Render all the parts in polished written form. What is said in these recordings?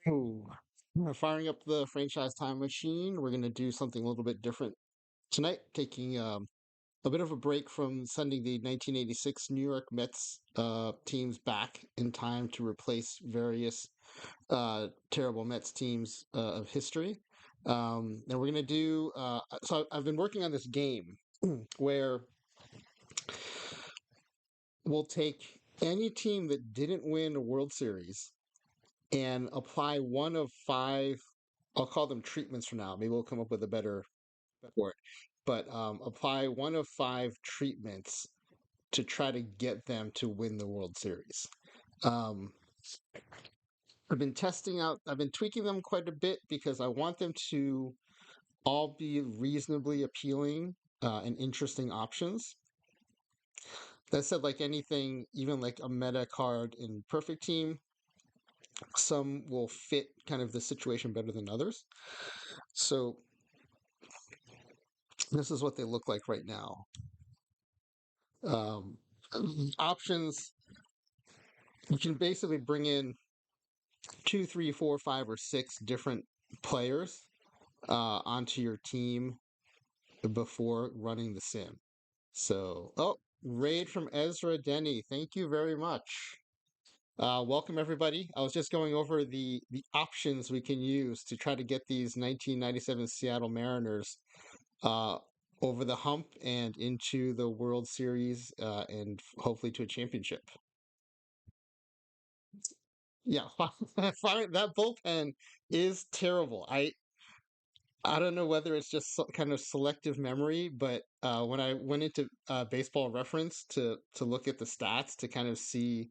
Oh, we're firing up the franchise time machine. We're going to do something a little bit different tonight, taking a bit of a break from sending the 1986 New York Mets teams back in time to replace various terrible Mets teams of history. And we're going to do, so I've been working on this game where we'll take any team that didn't win a World Series and apply one of five. I'll call them treatments for now. Maybe we'll come up with a better word. But apply one of five treatments to try to get them to win the World Series. Um, I've been tweaking them quite a bit because I want them to all be reasonably appealing and interesting options. That said, like anything, even like a meta card in Perfect Team, some will fit kind of the situation better than others. So this is what they look like right now. Um, Options, you can basically bring in two, three, four, five, or six different players onto your team before running the sim. So, oh, raid from Ezra Denny. Thank you very much. Welcome everybody. I was just going over the options we can use to try to get these 1997 Seattle Mariners uh, over the hump and into the World Series and hopefully to a championship. Yeah, that bullpen is terrible. I don't know whether it's just kind of selective memory, but when I went into Baseball Reference to look at the stats to kind of see,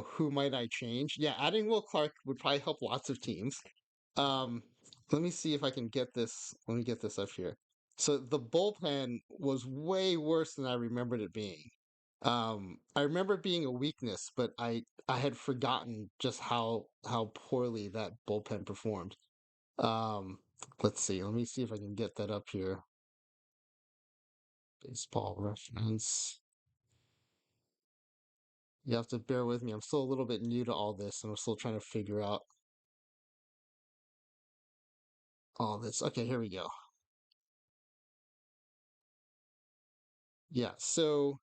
who might I change? Yeah, adding Will Clark would probably help lots of teams. Um, Let me see if I can get this. Let me get this up here. So the bullpen was way worse than I remembered it being. I remember it being a weakness, but I had forgotten just how poorly that bullpen performed. Um, let's see. Let me see if I can get that up here. Baseball Reference. You have to bear with me. I'm still a little bit new to all this, and I'm still trying to figure out all this. Okay, here we go. Yeah, so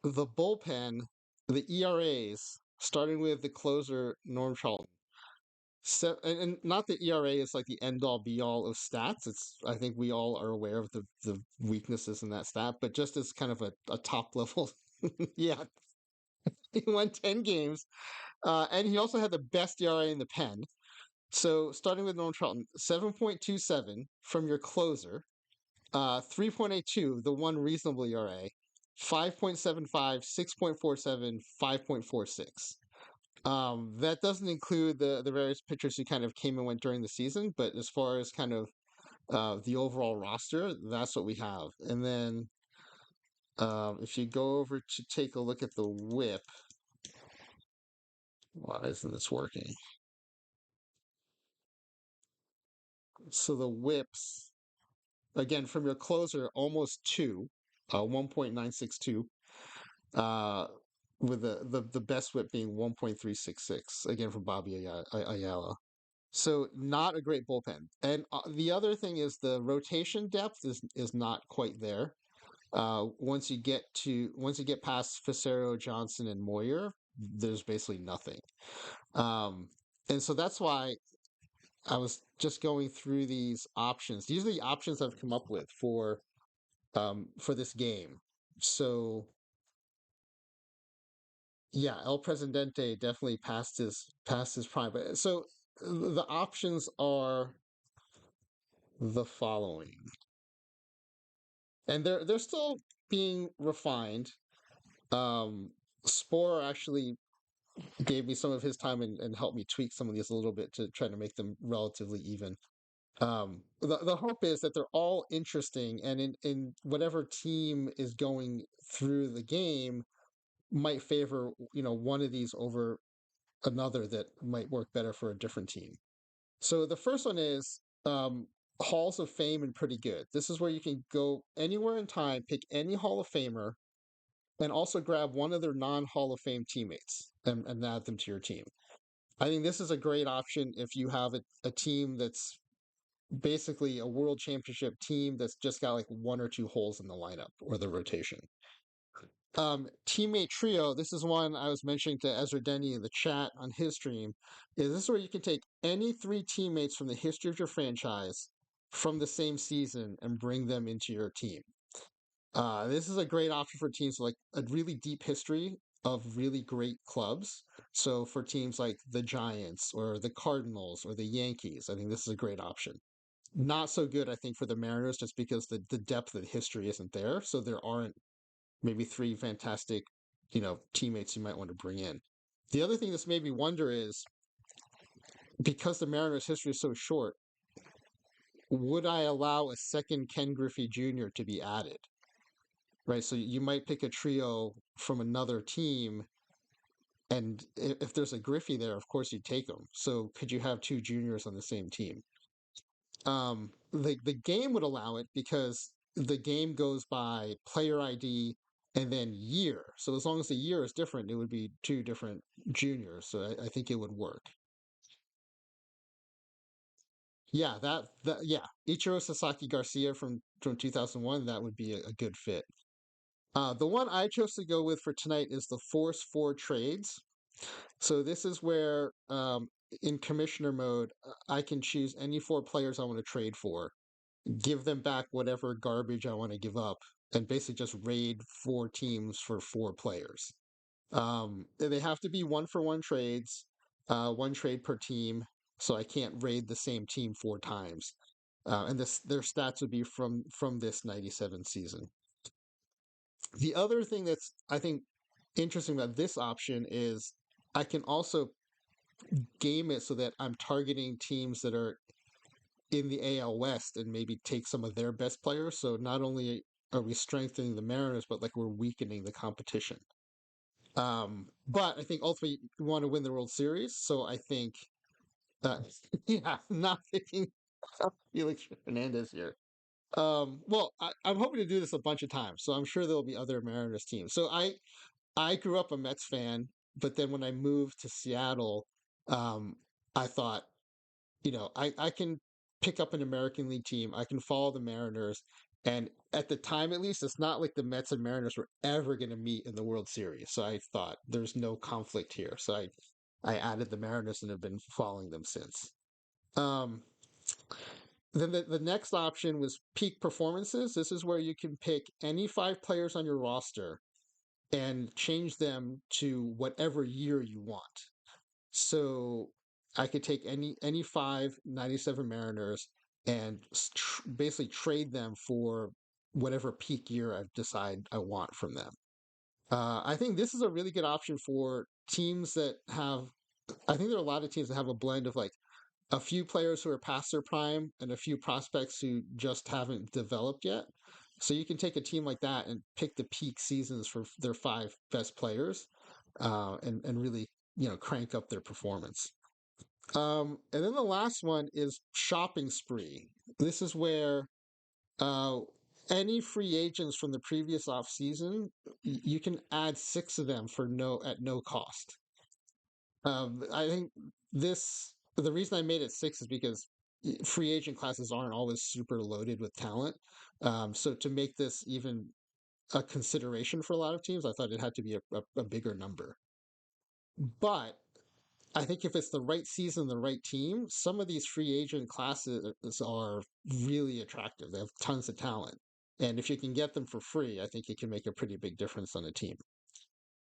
the bullpen, the ERAs, starting with the closer Norm Charlton. So, and not the ERA is like the end all be all of stats. It's I think we all are aware of the weaknesses in that stat, but just as kind of a top level, yeah, he won 10 games, and he also had the best ERA in the pen. So starting with Norm Charlton, 7.27 from your closer, 3.82 the one reasonable ERA, 5.75, 6.47, 5.46. That doesn't include the various pitchers who kind of came and went during the season, but as far as kind of the overall roster, that's what we have. And then if you go over to take a look at the whip, why isn't this working? So the whips, again, from your closer, almost two, 1.962, uh, with the best whip being 1.366, again, from Bobby Ayala. So not a great bullpen. And the other thing is the rotation depth is not quite there. Once you get past Facero, Johnson, and Moyer, there's basically nothing. And so that's why I was just going through these options. These are the options I've come up with for this game. So yeah, El Presidente definitely passed his prime. But so the options are the following, and they're still being refined. Spore actually gave me some of his time and helped me tweak some of these a little bit to try to make them relatively even. The hope is that they're all interesting, and in whatever team is going through the game might favor one of these over another that might work better for a different team. So the first one is Halls of Fame and Pretty Good. This is where you can go anywhere in time, pick any Hall of Famer, and also grab one of their non-Hall of Fame teammates and add them to your team. I think this is a great option if you have a team that's basically a world championship team that's just got like one or two holes in the lineup or the rotation. Teammate trio, this is one I was mentioning to Ezra Denny in the chat on his stream. Is this where you can take any three teammates from the history of your franchise from the same season and bring them into your team? This is a great option for teams with like a really deep history of really great clubs. So for teams like the Giants or the Cardinals or the Yankees, I think this is a great option. Not so good, I think, for the Mariners just because the depth of the history isn't there. So there aren't maybe three fantastic, teammates you might want to bring in. The other thing that's made me wonder is because the Mariners' history is so short, would I allow a second Ken Griffey Jr. to be added? Right, so you might pick a trio from another team, and if there's a Griffey there, of course you take them. So could you have two juniors on the same team? The game would allow it because the game goes by player ID and then year. So as long as the year is different, it would be two different juniors. So I think it would work. Yeah, yeah, Ichiro Sasaki Garcia from 2001. That would be a good fit. The one I chose to go with for tonight is the Force 4 trades. So this is where, in commissioner mode, I can choose any four players I want to trade for, give them back whatever garbage I want to give up, and basically just raid four teams for four players. They have to be one for one trades, one trade per team, so I can't raid the same team four times. And their stats would be from this 97 season. The other thing that's I think interesting about this option is I can also game it so that I'm targeting teams that are in the AL West and maybe take some of their best players. So not only are we strengthening the Mariners, but like we're weakening the competition. But I think ultimately we want to win the World Series. So I think, uh, yeah, not picking Felix Hernandez here. Well, I'm hoping to do this a bunch of times, so I'm sure there'll be other Mariners teams. So I grew up a Mets fan, but then when I moved to Seattle, I thought, I can pick up an American League team. I can follow the Mariners. And at the time, at least, it's not like the Mets and Mariners were ever going to meet in the World Series. So I thought there's no conflict here. So I added the Mariners and have been following them since. Um, then the next option was peak performances. This is where you can pick any five players on your roster and change them to whatever year you want. So I could take any five 97 Mariners and basically trade them for whatever peak year I decide I want from them. I think this is a really good option for teams that have. I think there are a lot of teams that have a blend of like a few players who are past their prime and a few prospects who just haven't developed yet. So you can take a team like that and pick the peak seasons for their five best players, and really crank up their performance. And then the last one is shopping spree. This is where uh, any free agents from the previous off season, you can add six of them for no cost. I think the reason I made it six is because free agent classes aren't always super loaded with talent. So to make this even a consideration for a lot of teams, I thought it had to be a bigger number. But I think if it's the right season, the right team, some of these free agent classes are really attractive. They have tons of talent. And if you can get them for free, I think it can make a pretty big difference on a team.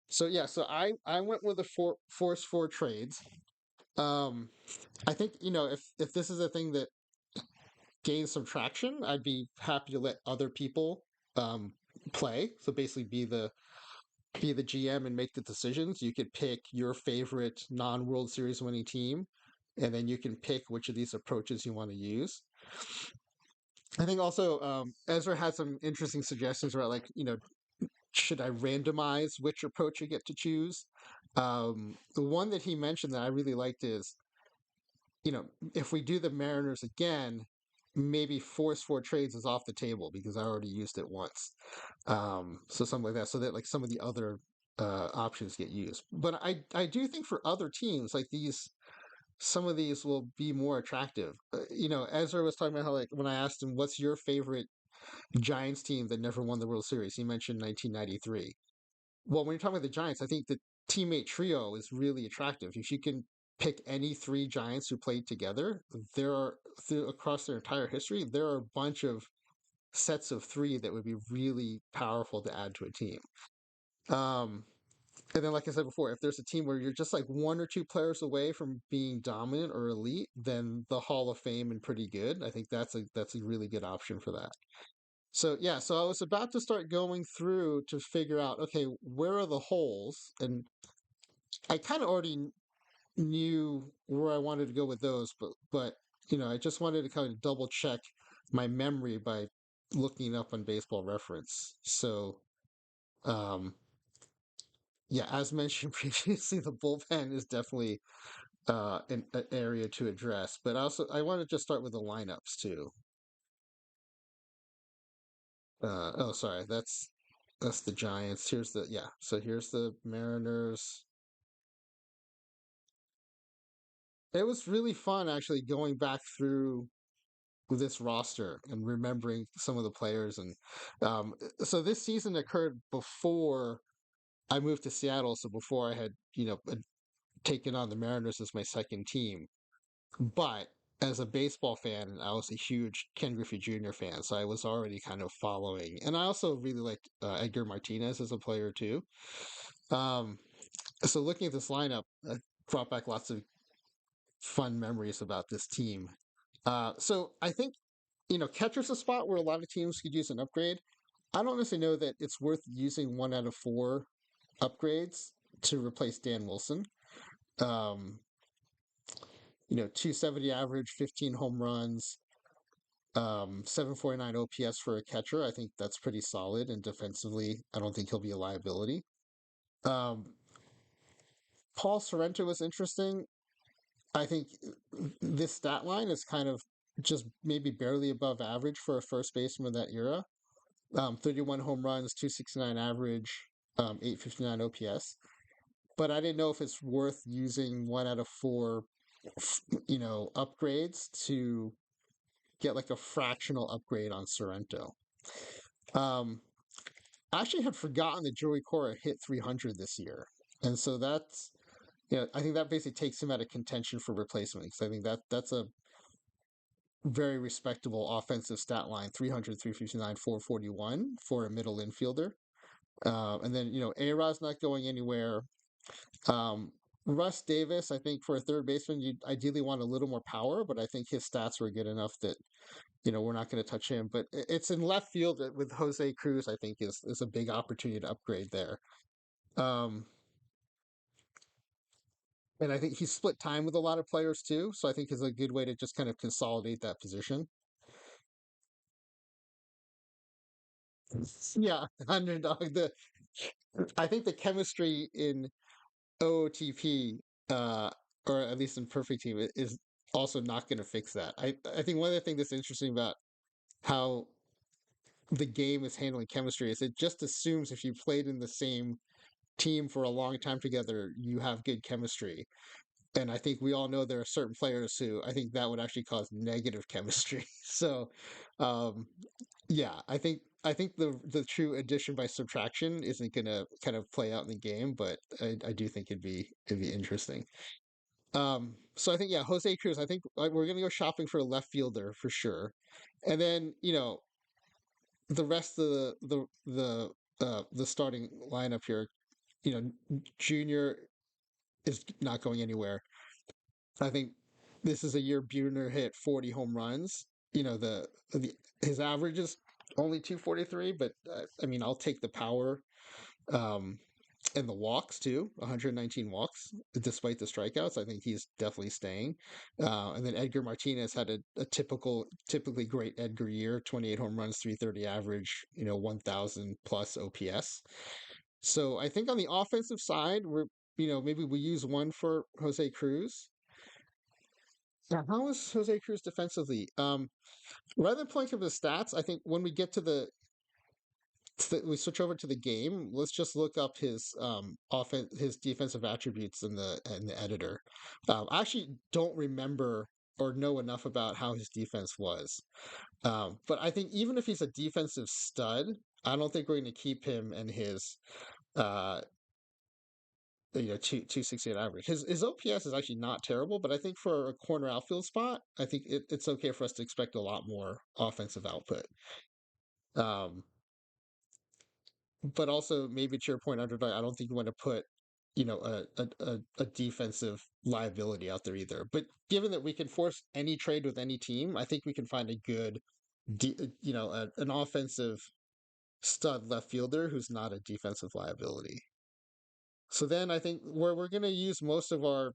So yeah, so I went with the force four trades. Um, I think if this is a thing that gains some traction, I'd be happy to let other people um, play. So basically, be the GM and make the decisions. You could pick your favorite non-World Series winning team, and then you can pick which of these approaches you want to use. I think also Ezra had some interesting suggestions about like should I randomize which approach you get to choose. The one that he mentioned that I really liked is if we do the Mariners again, maybe force four trades is off the table because I already used it once. So something like that, so that like some of the other options get used. But I do think for other teams like these, some of these will be more attractive. Ezra was talking about how like when I asked him, "What's your favorite Giants team that never won the World Series?" He mentioned 1993. Well, when you're talking about the Giants, I think the teammate trio is really attractive. If you can pick any three Giants who played together, there are across their entire history, there are a bunch of sets of three that would be really powerful to add to a team. Um, and then, like I said before, if there's a team where you're just like one or two players away from being dominant or elite, then the Hall of Fame and pretty good. I think that's a really good option for that. So yeah, so I was about to start going through to figure out, okay, where are the holes? And I kind of already knew where I wanted to go with those, but I just wanted to kind of double check my memory by looking up on Baseball Reference. So um, yeah, as mentioned previously, the bullpen is definitely an area to address. But also, I want to just start with the lineups too. Oh, sorry, that's the Giants. Here's the yeah. So here's the Mariners. It was really fun actually going back through this roster and remembering some of the players. And so this season occurred before I moved to Seattle. So before I had taken on the Mariners as my second team. But as a baseball fan, I was a huge Ken Griffey Jr. fan, so I was already kind of following. And I also really liked Edgar Martinez as a player too. Um, so looking at this lineup, brought back lots of fun memories about this team. So I think catcher's a spot where a lot of teams could use an upgrade. I don't necessarily know that it's worth using 1 out of 4 upgrades to replace Dan Wilson. Um, 270 average, 15 home runs, 749 OPS for a catcher. I think that's pretty solid. And defensively, I don't think he'll be a liability. Um, Paul Sorrento was interesting. I think this stat line is kind of just maybe barely above average for a first baseman of that era. 31 home runs, 269 average, 859 OPS. But I didn't know if it's worth using 1 out of 4, upgrades to get like a fractional upgrade on Sorrento. Um, I actually had forgotten that Joey Cora hit 300 this year. And so I think that basically takes him out of contention for replacement. Because I think that's a very respectable offensive stat line 300, 359, 441 for a middle infielder. And then, A-Rod's not going anywhere. Um, Russ Davis, I think for a third baseman, you ideally want a little more power, but I think his stats were good enough that we're not going to touch him. But it's in left field with Jose Cruz. I think is a big opportunity to upgrade there. Um, and I think he's split time with a lot of players too, so I think is a good way to just kind of consolidate that position. Yeah, underdog. I think the chemistry in OOTP, or at least in Perfect Team, is also not going to fix that. I think one of the things that's interesting about how the game is handling chemistry is it just assumes if you played in the same team for a long time together, you have good chemistry. And I think we all know there are certain players who I think that would actually cause negative chemistry. So, um, yeah, I think the true addition by subtraction isn't going to kind of play out in the game, but I do think it'd be interesting. So I think yeah, Jose Cruz. I think we're going to go shopping for a left fielder for sure, and then the rest of the starting lineup here. Junior is not going anywhere. I think this is a year Buhner hit 40 home runs. His average is only 243, but I mean, I'll take the power um, and the walks too. 119 walks despite the strikeouts. I think he's definitely staying. And then Edgar Martinez had a typically great Edgar year: 28 home runs, 330 average, 1,000 plus OPS. So I think on the offensive side, maybe we use one for Jose Cruz. Now, how is Jose Cruz defensively? Rather than pulling up his stats, I think when we get to we switch over to the game. Let's just look up his his defensive attributes in the editor. I actually don't remember or know enough about how his defense was. But I think even if he's a defensive stud, I don't think we're going to keep him and his uh, 268 average. His OPS is actually not terrible, but I think for a corner outfield spot, I think it's okay for us to expect a lot more offensive output. Um, but also maybe to your point, Underdog, I don't think you want to put a defensive liability out there either. But given that we can force any trade with any team, I think we can find a good, an offensive stud left fielder who's not a defensive liability. So then I think where we're going to use most of our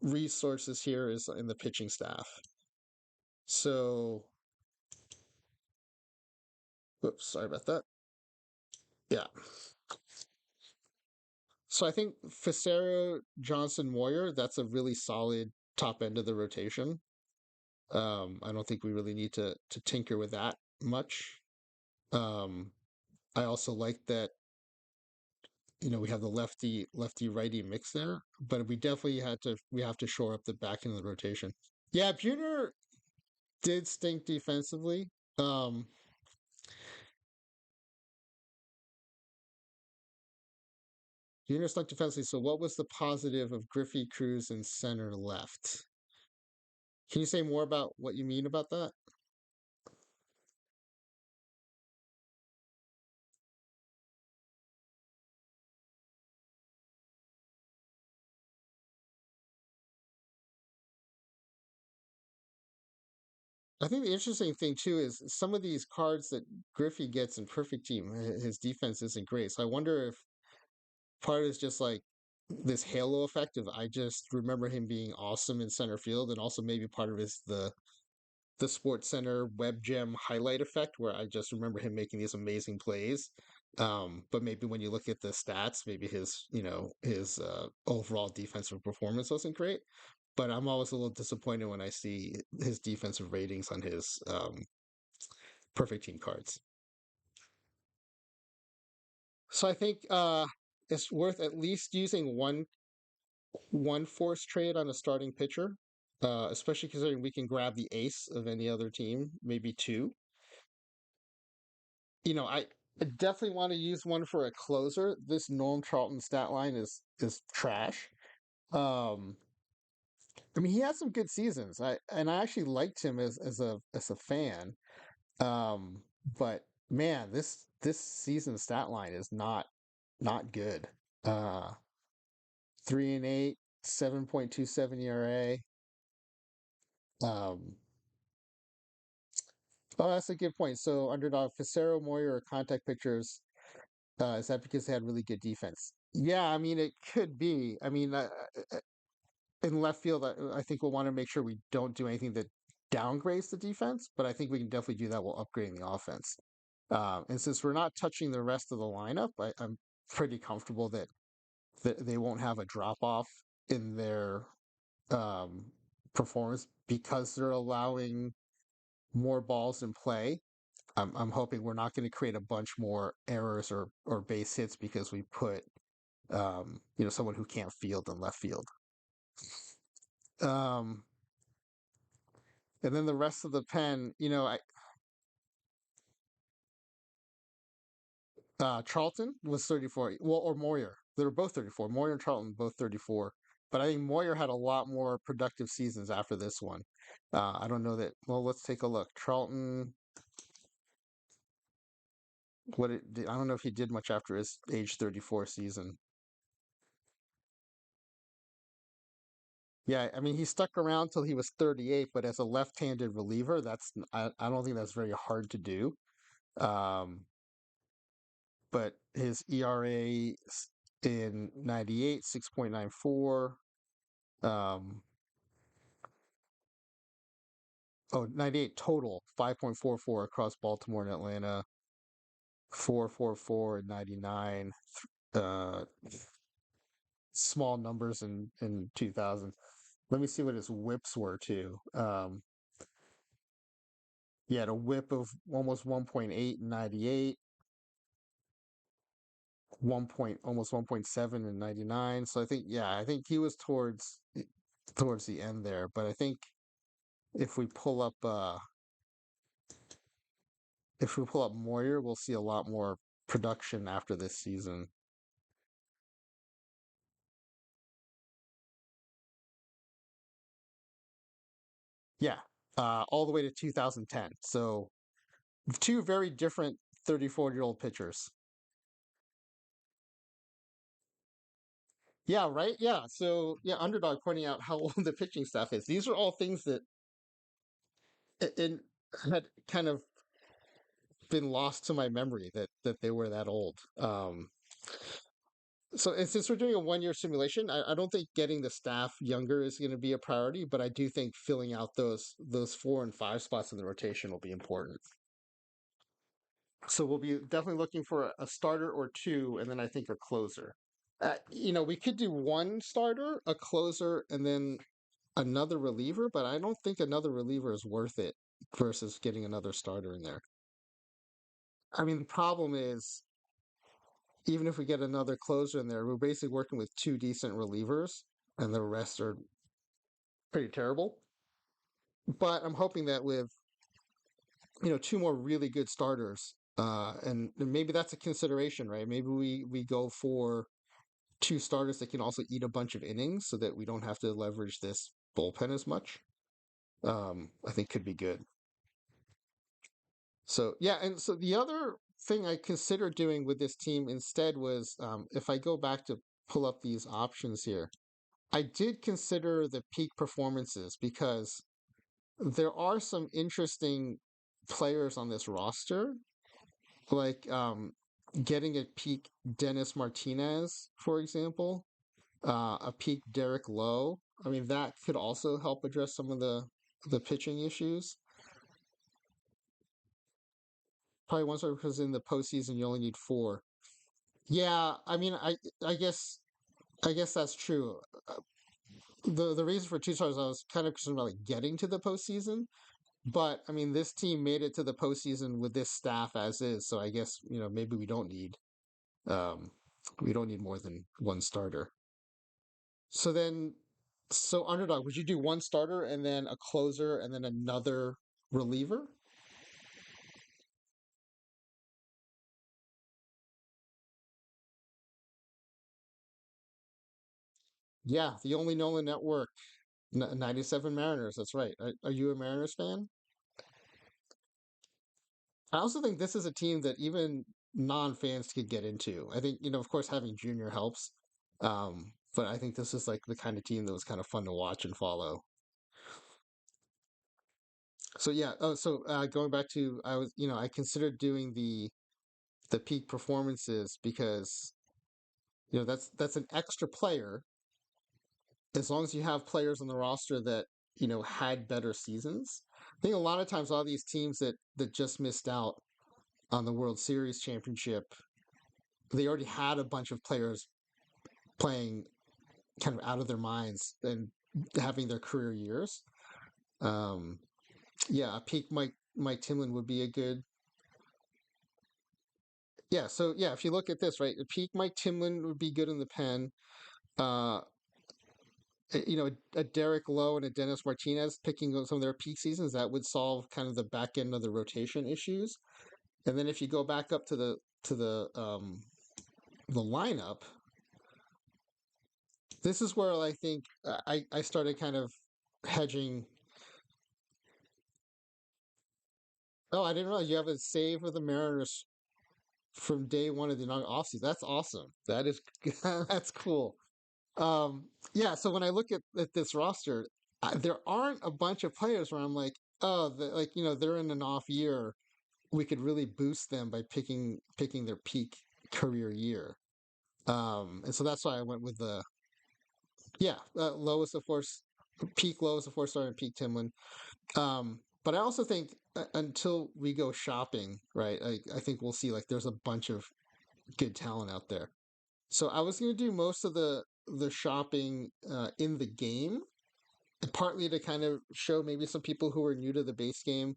resources here is in the pitching staff. So, whoops, sorry about that. Yeah. So I think Facero, Johnson, Moyer, that's a really solid top end of the rotation. I don't think we really need to tinker with that much. Um, I also like that we have the lefty righty mix there, but we have to shore up the back end of the rotation. Yeah, Buhner did stink defensively. Um, Buhner stunk defensively. So what was the positive of Griffey, Cruz, and center left? Can you say more about what you mean about that? I think the interesting thing too is some of these cards that Griffey gets in perfect team, his defense isn't great. So I wonder if part is just like this halo effect of I just remember him being awesome in center field, and also maybe part of it is the Sports Center web gem highlight effect where I just remember him making these amazing plays. But maybe when you look at the stats, maybe his overall defensive performance wasn't great. But I'm always a little disappointed when I see his defensive ratings on his perfect team cards. So I think it's worth at least using one force trade on a starting pitcher, especially considering we can grab the ace of any other team, maybe two. I definitely want to use one for a closer. This Norm Charlton stat line is trash. Um, I mean, he had some good seasons. I actually liked him as a fan. Um, but man, this season stat line is not good. Uh, 3-8, 7.27 ERA. Um, oh, that's a good point. So underdog Facero Moyer are contact pictures. Is that because they had really good defense? Yeah, I mean it could be. I mean, in left field, I think we'll want to make sure we don't do anything that downgrades the defense, but I think we can definitely do that while upgrading the offense. And since we're not touching the rest of the lineup, I'm pretty comfortable that they won't have a drop off in their um, performance because they're allowing more balls in play. I'm hoping we're not going to create a bunch more errors or base hits because we put someone who can't field in left field. Um, and then the rest of the pen, Charlton was 34. Well, or Moyer. They were both 34. Moyer and Charlton both 34. But I think Moyer had a lot more productive seasons after this one. I don't know that. Well, let's take a look. Charlton, I don't know if he did much after his age 34 season. Yeah, I mean, he stuck around till he was 38, but as a left-handed reliever, I don't think that's very hard to do. Um, but his ERA in 98, 6.94. Um, oh, 98 total, 5.44 across Baltimore and Atlanta, 4.44 and 99. Uh, Small numbers in 2000. let me see what his whips were too. He had a whip of almost 1.8 in 98, almost 1.7 in 99. So I think, yeah, I think he was towards the end there. But I think if we pull up Moyer, we'll see a lot more production after this season. Yeah, all the way to 2010. So two very different 34-year-old pitchers. Yeah, right. Yeah. So yeah, underdog pointing out how old the pitching staff is. These are all things that it had kind of been lost to my memory that they were that old. So and since we're doing a 1 year simulation, I don't think getting the staff younger is going to be a priority, but I do think filling out those 4 and 5 spots in the rotation will be important. So we'll be definitely looking for a starter or two, and then I think a closer. We could do one starter, a closer, and then another reliever, but I don't think another reliever is worth it versus getting another starter in there. I mean, the problem is, even if we get another closer in there, we're basically working with two decent relievers, and the rest are pretty terrible. But I'm hoping that with two more really good starters, and maybe that's a consideration, right? Maybe we go for two starters that can also eat a bunch of innings, so that we don't have to leverage this bullpen as much. I think could be good. So yeah, and so the other thing I considered doing with this team instead was, if I go back to pull up these options here, I did consider the peak performances because there are some interesting players on this roster, like getting a peak Dennis Martinez, for example, a peak Derek Lowe. I mean, that could also help address some of the pitching issues. Probably one star because in the postseason you only need four. Yeah, I mean, I guess that's true. Uh, the reason for 2 stars, I was kind of concerned about like getting to the postseason, but I mean, this team made it to the postseason with this staff as is, so I guess maybe um we don't need more than one starter. So then, so underdog, would you do one starter and then a closer and then another reliever? Yeah, the only Nolan network, 97 Mariners. That's right. Are you a Mariners fan? I also think this is a team that even non-fans could get into. I think, of course, having Junior helps. But I think this is like the kind of team that was kind of fun to watch and follow. So yeah, going back to I considered doing the peak performances because that's an extra player as long as you have players on the roster that had better seasons. I think a lot of times all these teams that just missed out on the World Series championship, they already had a bunch of players playing kind of out of their minds and having their career years. Um, yeah, a peak Mike Timlin would be a good. Yeah, so yeah, if you look at this, right, a peak Mike Timlin would be good in the pen. Uh, a Derek Lowe and a Dennis Martinez picking some of their peak seasons, that would solve kind of the back end of the rotation issues. And then if you go back up to the lineup, this is where I think I started kind of hedging. Oh, I didn't realize you have a save of the Mariners from day one of the offseason. That's awesome. That is that's cool. Yeah. So when I look at this roster, there aren't a bunch of players where I'm like, oh, they're in an off year. We could really boost them by picking their peak career year. And so that's why I went with the yeah, lowest of course, peak lowest of 4 star and peak Timlin. But I also think until we go shopping, right? I think we'll see like there's a bunch of good talent out there. So I was going to do most of the shopping in the game, partly to kind of show maybe some people who are new to the base game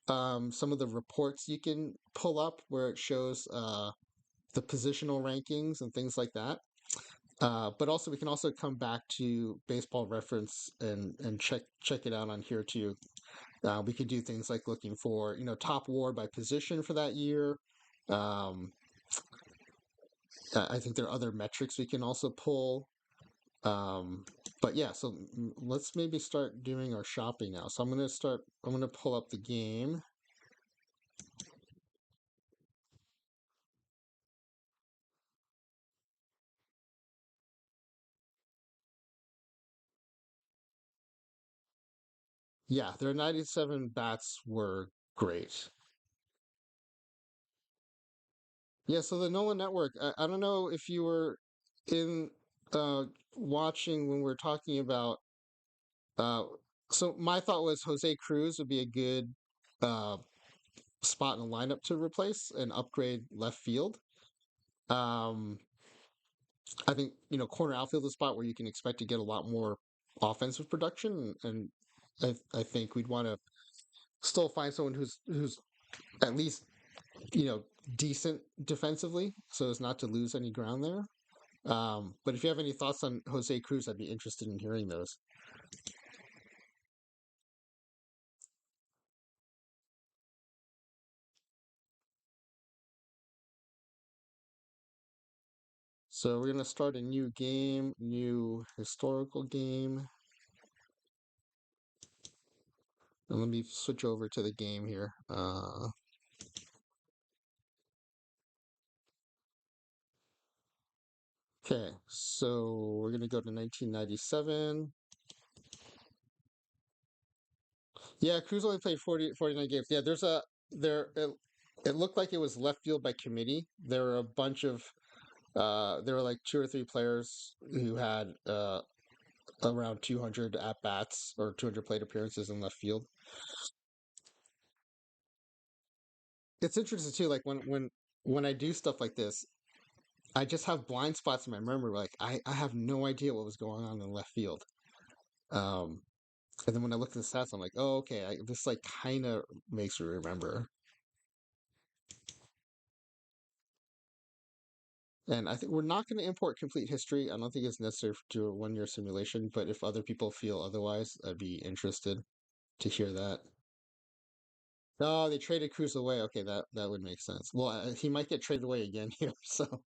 some of the reports you can pull up where it shows the positional rankings and things like that. But also, we can also come back to Baseball Reference and check it out on here too. We could do things like looking for top WAR by position for that year. Um, I think there are other metrics we can also pull. Um, but yeah, so let's maybe start doing our shopping now. So I'm gonna start. I'm gonna pull up the game. Yeah, their 97 bats were great. Yeah, so the Nolan Network, I don't know if you were in watching when we are talking about uh so my thought was Jose Cruz would be a good uh spot in the lineup to replace and upgrade left field. Um I think, corner outfield is a spot where you can expect to get a lot more offensive production and I think we'd want to still find someone who's at least, you know, decent defensively so as not to lose any ground there. But if you have any thoughts on Jose Cruz, I'd be interested in hearing those. So we're gonna start a new game, new historical game. And let me switch over to the game here. Okay, so we're gonna go to 1997. Yeah, Cruz only played 49 games. Yeah, it looked like it was left field by committee. There were a bunch of there were like two or three players who had around 200 at bats or 200 plate appearances in left field. It's interesting too, like when I do stuff like this, I just have blind spots in my memory. Like I have no idea what was going on in left field. Um, and then when I look at the stats, I'm like, oh, okay, this like kind of makes me remember. And I think we're not going to import complete history. I don't think it's necessary to do a 1 year simulation, but if other people feel otherwise, I'd be interested to hear that. Oh, they traded Cruz away. Okay, that would make sense. Well, he might get traded away again here. So,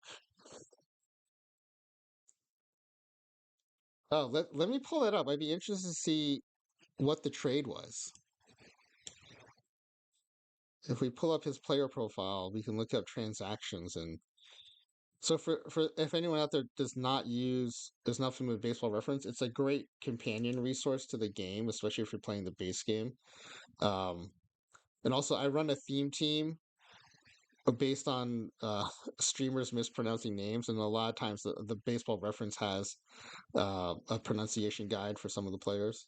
oh, let me pull that up. I'd be interested to see what the trade was. If we pull up his player profile, we can look up transactions. And so for if anyone out there is not familiar with Baseball Reference, it's a great companion resource to the game, especially if you're playing the base game. Um, and also, I run a theme team based on streamers mispronouncing names, and a lot of times the Baseball Reference has a pronunciation guide for some of the players.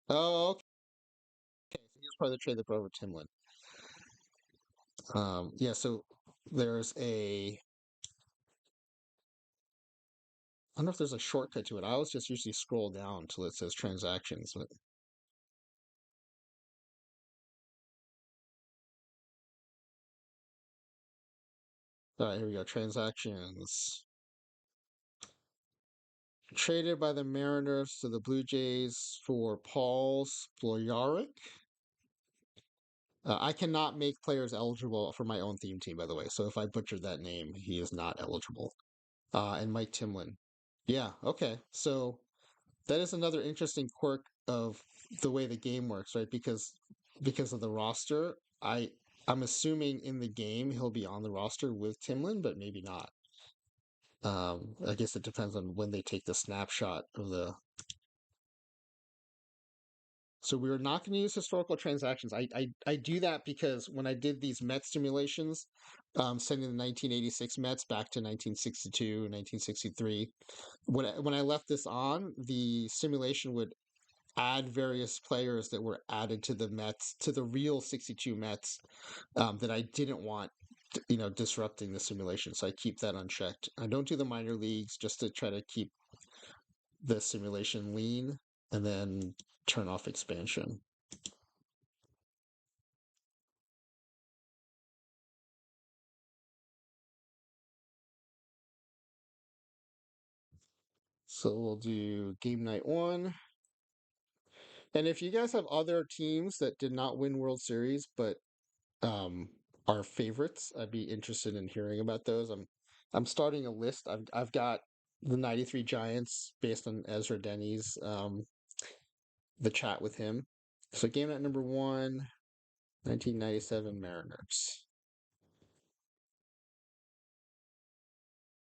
Oh, okay. So he was part of the trade that brought over Timlin. Yeah, so there's a I don't know if there's a shortcut to it. I always just usually scroll down until it says transactions. But all right, here we go. Transactions traded by the Mariners to the Blue Jays for Paul Splojaric. I cannot make players eligible for my own theme team, by the way. So if I butchered that name, he is not eligible. And Mike Timlin. Yeah. Okay. So that is another interesting quirk of the way the game works, right? Because of the roster, I'm assuming in the game he'll be on the roster with Timlin, but maybe not. I guess it depends on when they take the snapshot of the. So we are not going to use historical transactions. I do that because when I did these Met simulations, sending the 1986 Mets back to 1962, 1963, when I left this on, the simulation would add various players that were added to the Mets, to the real 62 Mets, that I didn't want, disrupting the simulation. So I keep that unchecked. I don't do the minor leagues just to try to keep the simulation lean and then turn off expansion. So we'll do game night one. And if you guys have other teams that did not win World Series but um, are favorites, I'd be interested in hearing about those. I'm starting a list. I've got the '93 Giants based on Ezra Denny's the chat with him. So game night number one, 1997 Mariners.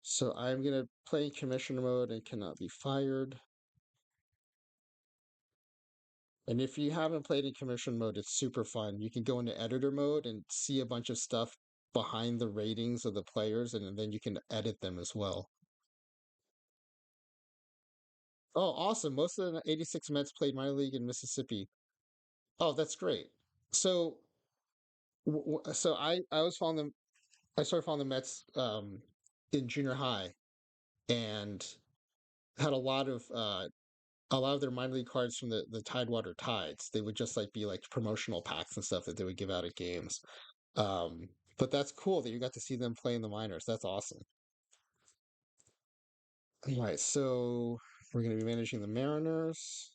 So I'm gonna play in commissioner mode and cannot be fired. And if you haven't played in commission mode, it's super fun. You can go into editor mode and see a bunch of stuff behind the ratings of the players, and then you can edit them as well. Oh, awesome. Most of the 86 Mets played minor league in Mississippi. Oh, that's great. So, so I was following them. I started following the Mets in junior high and had a lot of their minor league cards from the Tidewater Tides. They would just like be like promotional packs and stuff that they would give out at games. Um, but that's cool that you got to see them play in the minors. That's awesome. All right, so we're going to be managing the Mariners.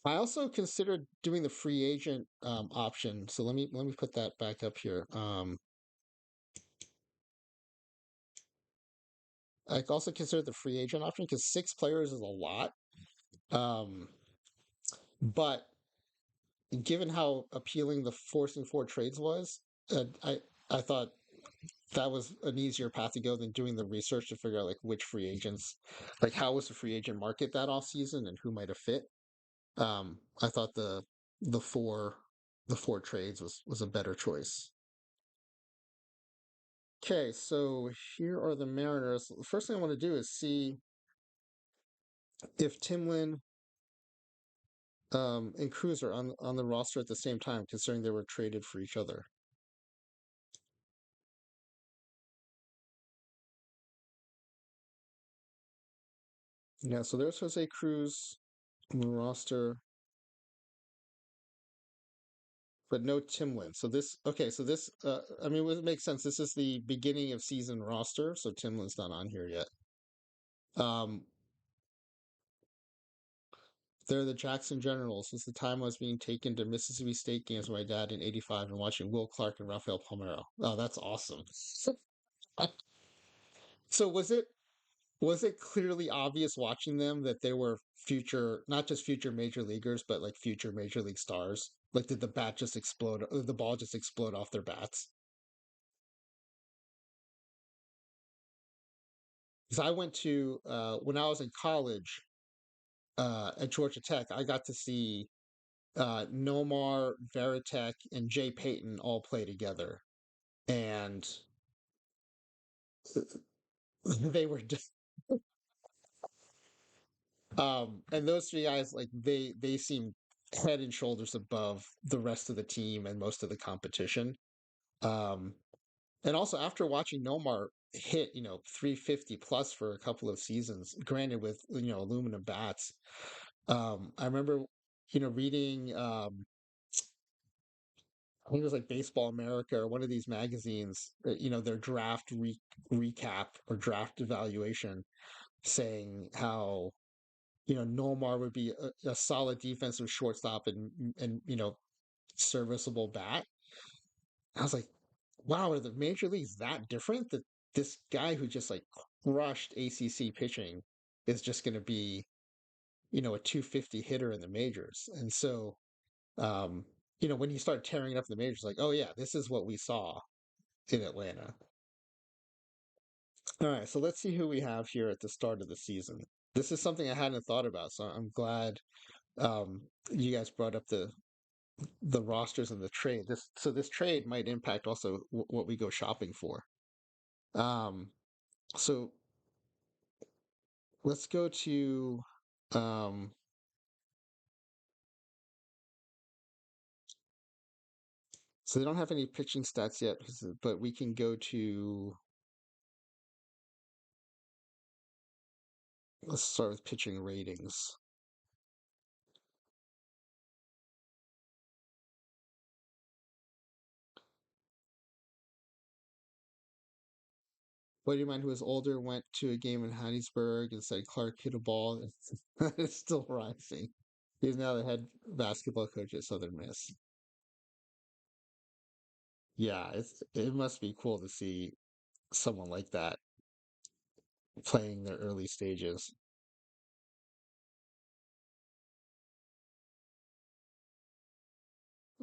I also considered doing the free agent option. So let me put that back up here. I also considered the free agent option because 6 players is a lot. Um, but given how appealing the forcing 4 trades was, I thought that was an easier path to go than doing the research to figure out like which free agents, like how was the free agent market that off season and who might have fit. I thought the four the 4 trades was a better choice. Okay, so here are the Mariners. The first thing I want to do is see if Timlin and Cruz are on the roster at the same time, considering they were traded for each other. Yeah, so there's Jose Cruz on the roster, but no Timlin. So this, okay, so this, I mean, it makes sense. This is the beginning of season roster, so Timlin's not on here yet. Um, they're the Jackson Generals. Since the time I was being taken to Mississippi State games with my dad in '85 and watching Will Clark and Rafael Palmeiro. Oh, that's awesome. So was it clearly obvious watching them that they were future, not just future major leaguers, but like future major league stars? Like, did the bat just explode? The ball just explode off their bats? Because I went to when I was in college at Georgia Tech, I got to see Nomar, Veritek, and Jay Payton all play together, and they were just and those 3 guys like they seem head and shoulders above the rest of the team and most of the competition. Um, and also after watching Nomar hit 350 plus for a couple of seasons, granted with aluminum bats, I remember reading I think it was like Baseball America or one of these magazines, their draft recap or draft evaluation, saying how Nomar would be a solid defensive shortstop and serviceable bat. I was like, wow, are the major leagues that different? That this guy who just like crushed ACC pitching is just going to be a 250 hitter in the majors. And so um, when you start tearing up the majors, like, oh yeah, this is what we saw in Atlanta. All right, so let's see who we have here at the start of the season. This is something I hadn't thought about, so I'm glad you guys brought up the rosters and the trade. This trade might impact also what we go shopping for. Um, so let's go to um, So they don't have any pitching stats yet, but we can go to. Let's start with pitching ratings. What do you mind who was older went to a game in Hattiesburg and said Clark hit a ball? It's still rising. He's now the head basketball coach at Southern Miss. Yeah, it must be cool to see someone like that playing their early stages.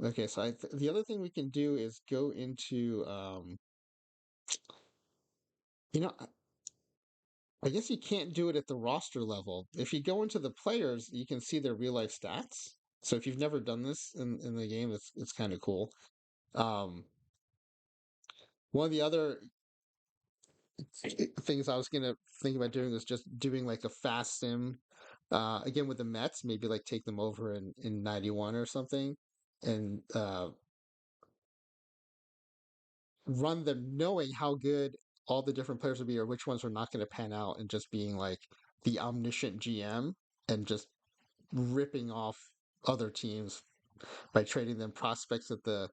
Okay, so the other thing we can do is go into you know, I guess you can't do it at the roster level. If you go into the players, you can see their real life stats. So if you've never done this in the game, it's kind of cool. Um, one of the other things I was gonna think about doing is just doing like a fast sim. Again with the Mets, maybe like take them over in '91 or something, and run them knowing how good all the different players would be or which ones are not going to pan out, and just being like the omniscient GM and just ripping off other teams by trading them prospects that the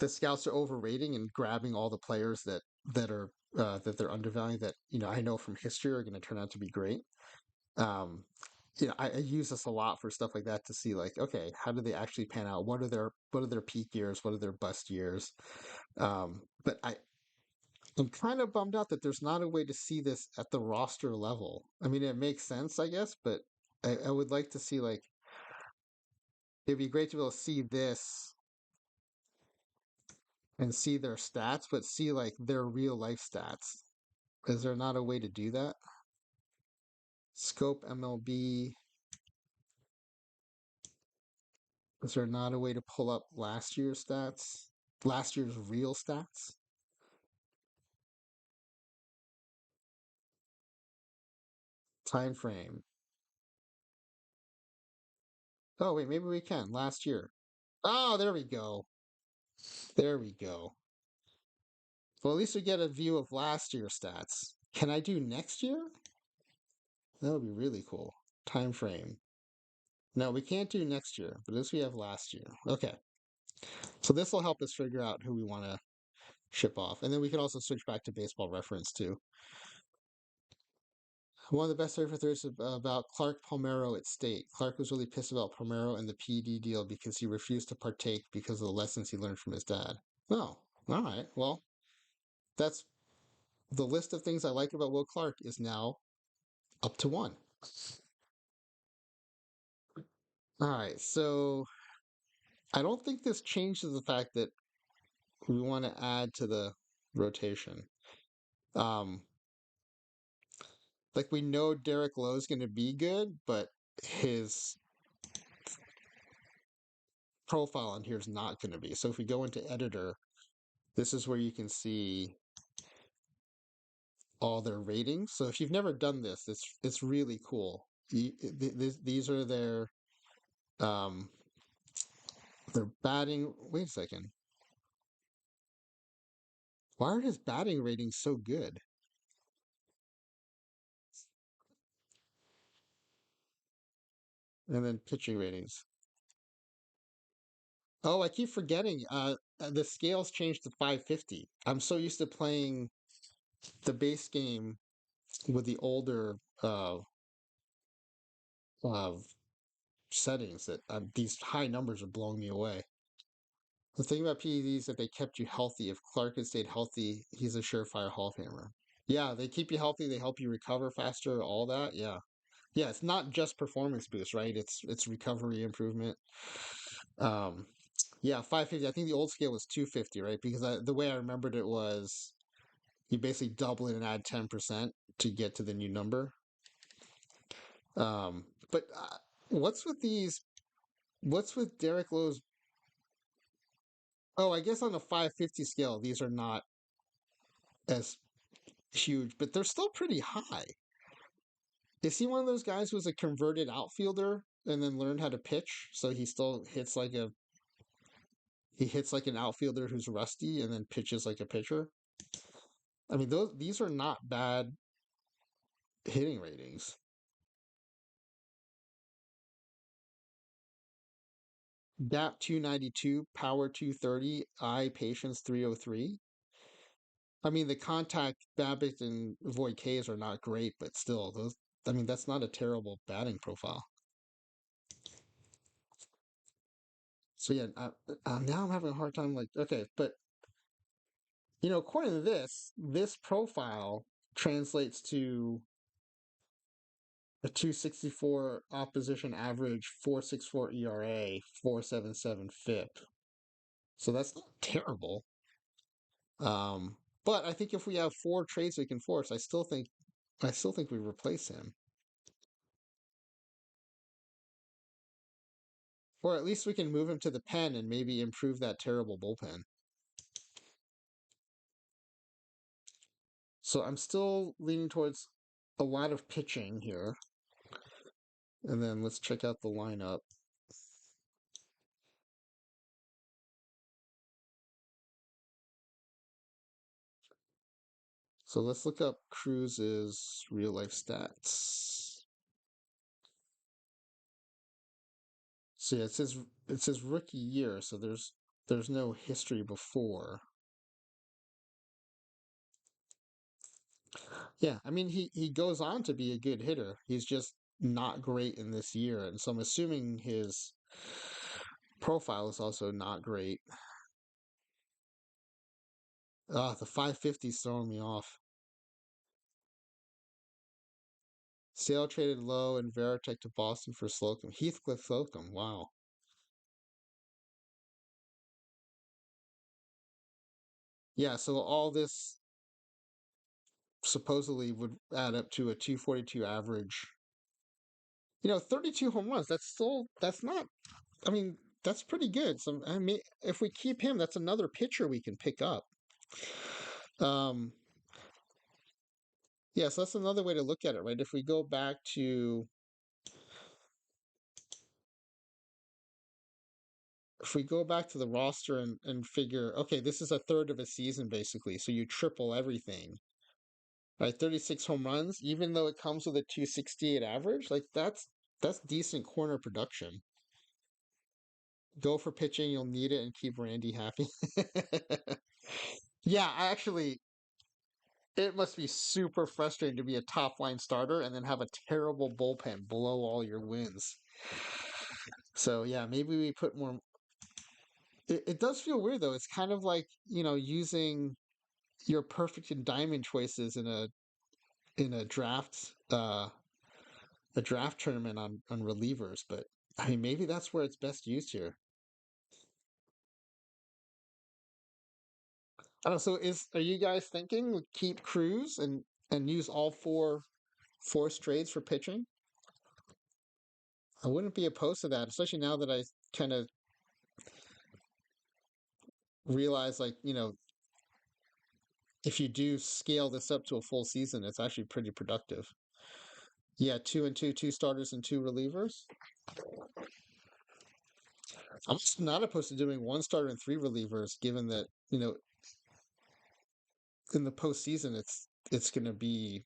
scouts are overrating and grabbing all the players that are that they're undervaluing, that I know from history are going to turn out to be great. Um, I use this a lot for stuff like that to see like, okay, how do they actually pan out? What are their peak years? What are their bust years? But I'm kind of bummed out that there's not a way to see this at the roster level. I mean, it makes sense, I guess, but I would like to see like it'd be great to be able to see this and see their stats, but see like their real life stats. Is there not a way to do that? Scope MLB. Is there not a way to pull up last year's stats? Last year's real stats? Time frame. Oh wait, maybe we can. Last year. Oh, there we go. There we go. Well, at least we get a view of last year's stats. Can I do next year? That would be really cool. Time frame. No, we can't do next year, but at least we have last year. Okay. So this will help us figure out who we want to ship off. And then we can also switch back to baseball reference too. One of the best surfer theories about Clark Palmero at State. Clark was really pissed about Palmero and the PED deal because he refused to partake because of the lessons he learned from his dad. Oh, all right. Well, that's the list of things I like about Will Clark is now up to one. All right. So I don't think this changes the fact that we want to add to the rotation. Um, like we know Derek Lowe is going to be good, but his profile on here is not going to be. So if we go into editor, this is where you can see all their ratings. So if you've never done this, it's really cool. These are um their batting. Wait a second. Why are his batting ratings so good? And then pitching ratings. Oh, I keep forgetting. The scales changed to 550. I'm so used to playing the base game with the older uh settings that these high numbers are blowing me away. The thing about PEDs is that they kept you healthy. If Clark had stayed healthy, he's a surefire Hall of Famer. Yeah, they keep you healthy. They help you recover faster. All that. Yeah, yeah. It's not just performance boost, right? It's recovery improvement. Um, yeah, 550. I think the old scale was 250, right? Because the way I remembered it was you basically double it and add 10% to get to the new number. But what's with these? What's with Derek Lowe's? Oh, I guess on a 550 scale, these are not as huge, but they're still pretty high. Is he one of those guys who's a converted outfielder and then learned how to pitch? So he still hits like a he hits like an outfielder who's rusty and then pitches like a pitcher. I mean, these are not bad hitting ratings. Gap 292, power 230, eye patience 303. I mean, the contact BABIP and Void Ks are not great, but still, those. I mean, that's not a terrible batting profile. So yeah, now I'm having a hard time. Like, okay, but according to this profile translates to a 264 opposition average, 464 ERA, 477 FIP. So that's not terrible. Um, but I think if we have four trades we can force, I still think we replace him. Or at least we can move him to the pen and maybe improve that terrible bullpen. So I'm still leaning towards a lot of pitching here. And then let's check out the lineup. So let's look up Cruz's real life stats. So yeah, it says rookie year, so there's no history before. Yeah, I mean he goes on to be a good hitter. He's just not great in this year, and so I'm assuming his profile is also not great. The 550's throwing me off. Sale traded low and Veritek to Boston for Slocum. Heathcliff Slocum, wow. Yeah, so all this supposedly would add up to a 242 average. 32 home runs. That's not. I mean, that's pretty good. So I mean, if we keep him, that's another pitcher we can pick up. Um, yeah, so that's another way to look at it, right? If we go back to the roster and figure, okay, this is a third of a season basically, so you triple everything, right? 36 home runs, even though it comes with a 268 average, like that's decent corner production. Go for pitching, you'll need it, and keep Randy happy. Yeah, it must be super frustrating to be a top line starter and then have a terrible bullpen blow all your wins. So yeah, maybe we put more. It does feel weird though. It's kind of like using your perfect and diamond choices in a draft tournament on relievers. But I mean, maybe that's where it's best used here. I don't know. So are you guys thinking keep Cruz and use all four forced trades for pitching? I wouldn't be opposed to that, especially now that I kind of realize, like, if you do scale this up to a full season, it's actually pretty productive. Yeah, two and two, two starters and two relievers. I'm just not opposed to doing one starter and three relievers, given that, in the postseason, it's going to be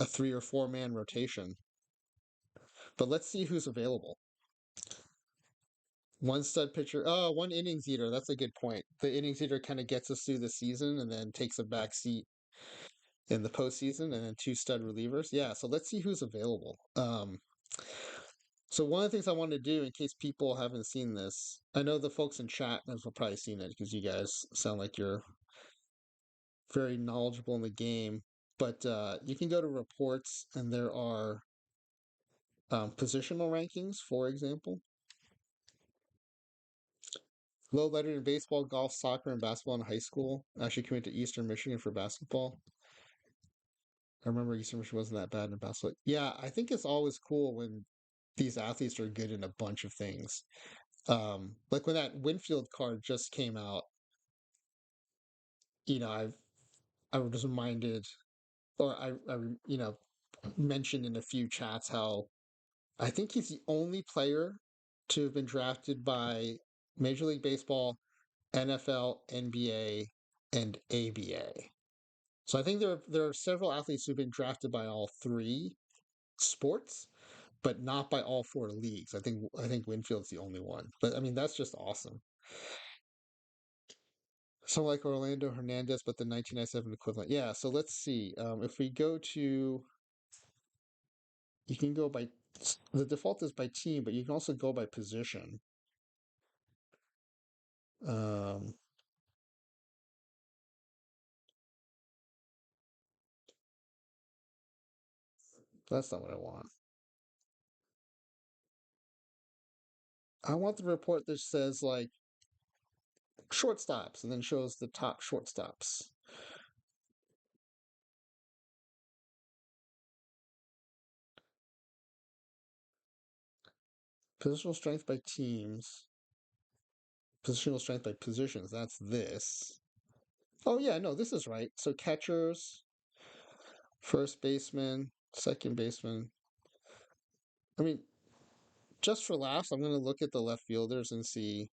a 3 or 4 man rotation. But let's see who's available. One stud pitcher. Oh, one innings eater. That's a good point. The innings eater kind of gets us through the season and then takes a back seat in the postseason, and then two stud relievers. Yeah, so let's see who's available. So one of the things I wanted to do, in case people haven't seen this, I know the folks in chat have probably seen it because you guys sound like you're very knowledgeable in the game. But you can go to reports, and there are positional rankings, for example. Low lettered in baseball, golf, soccer, and basketball in high school. I actually committed to Eastern Michigan for basketball. I remember Eastern Michigan wasn't that bad in basketball. Yeah, I think it's always cool when these athletes are good in a bunch of things. Like when that Winfield card just came out, I was reminded, or I mentioned in a few chats how I think he's the only player to have been drafted by Major League Baseball, NFL, NBA, and ABA. So I think there are several athletes who've been drafted by all three sports, but not by all four leagues. I think Winfield's the only one. But I mean that's just awesome. So like Orlando Hernandez, but the 1997 equivalent. Yeah. So let's see. If we go to, you can go by the default is by team, but you can also go by position. Um, that's not what I want. I want the report that says like shortstops and then shows the top shortstops. Positional strength by teams. Positional strength by positions. That's this. Oh yeah, no, this is right. So catchers, first baseman, second baseman. I mean, just for laughs, I'm going to look at the left fielders and see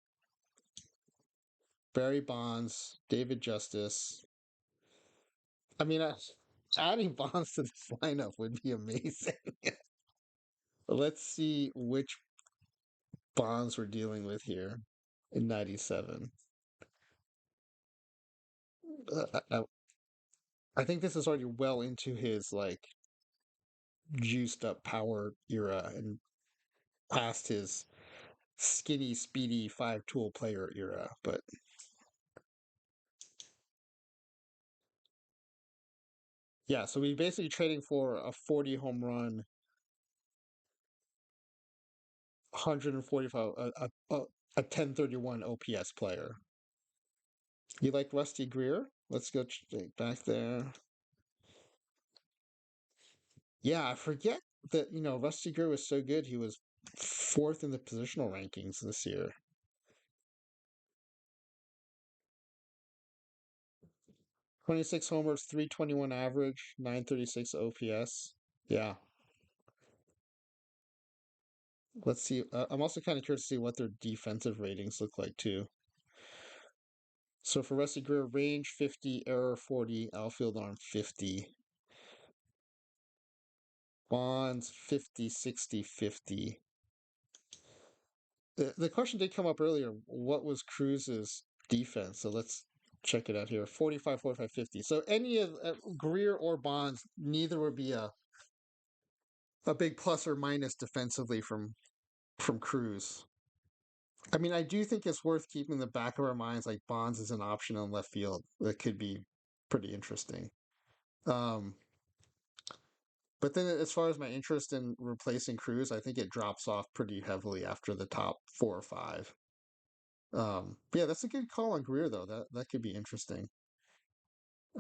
Barry Bonds, David Justice. I mean, adding Bonds to this lineup would be amazing. Let's see which Bonds we're dealing with here in '97. I think this is already well into his like juiced up power era and past his skinny, speedy five tool player era. But yeah, so we basically trading for a 40 home run, 145, a 1031 OPS player. You like Rusty Greer? Let's go back there. Yeah, I forget that, Rusty Greer was so good. He was fourth in the positional rankings this year. 26 homers, 321 average, 936 OPS. Yeah. Let's see. I'm also kind of curious to see what their defensive ratings look like too. So for Rusty Greer, range 50, error 40, outfield arm 50. Bonds 50, 60, 50. The question did come up earlier. What was Cruz's defense? So let's check it out here. 45, 45, 50. So any of Greer or Bonds, neither would be a big plus or minus defensively from Cruz. I mean, I do think it's worth keeping in the back of our minds like Bonds is an option on left field that could be pretty interesting. Um, but then as far as my interest in replacing Cruz, I think it drops off pretty heavily after the top four or five. Yeah, that's a good call on Greer though. That could be interesting.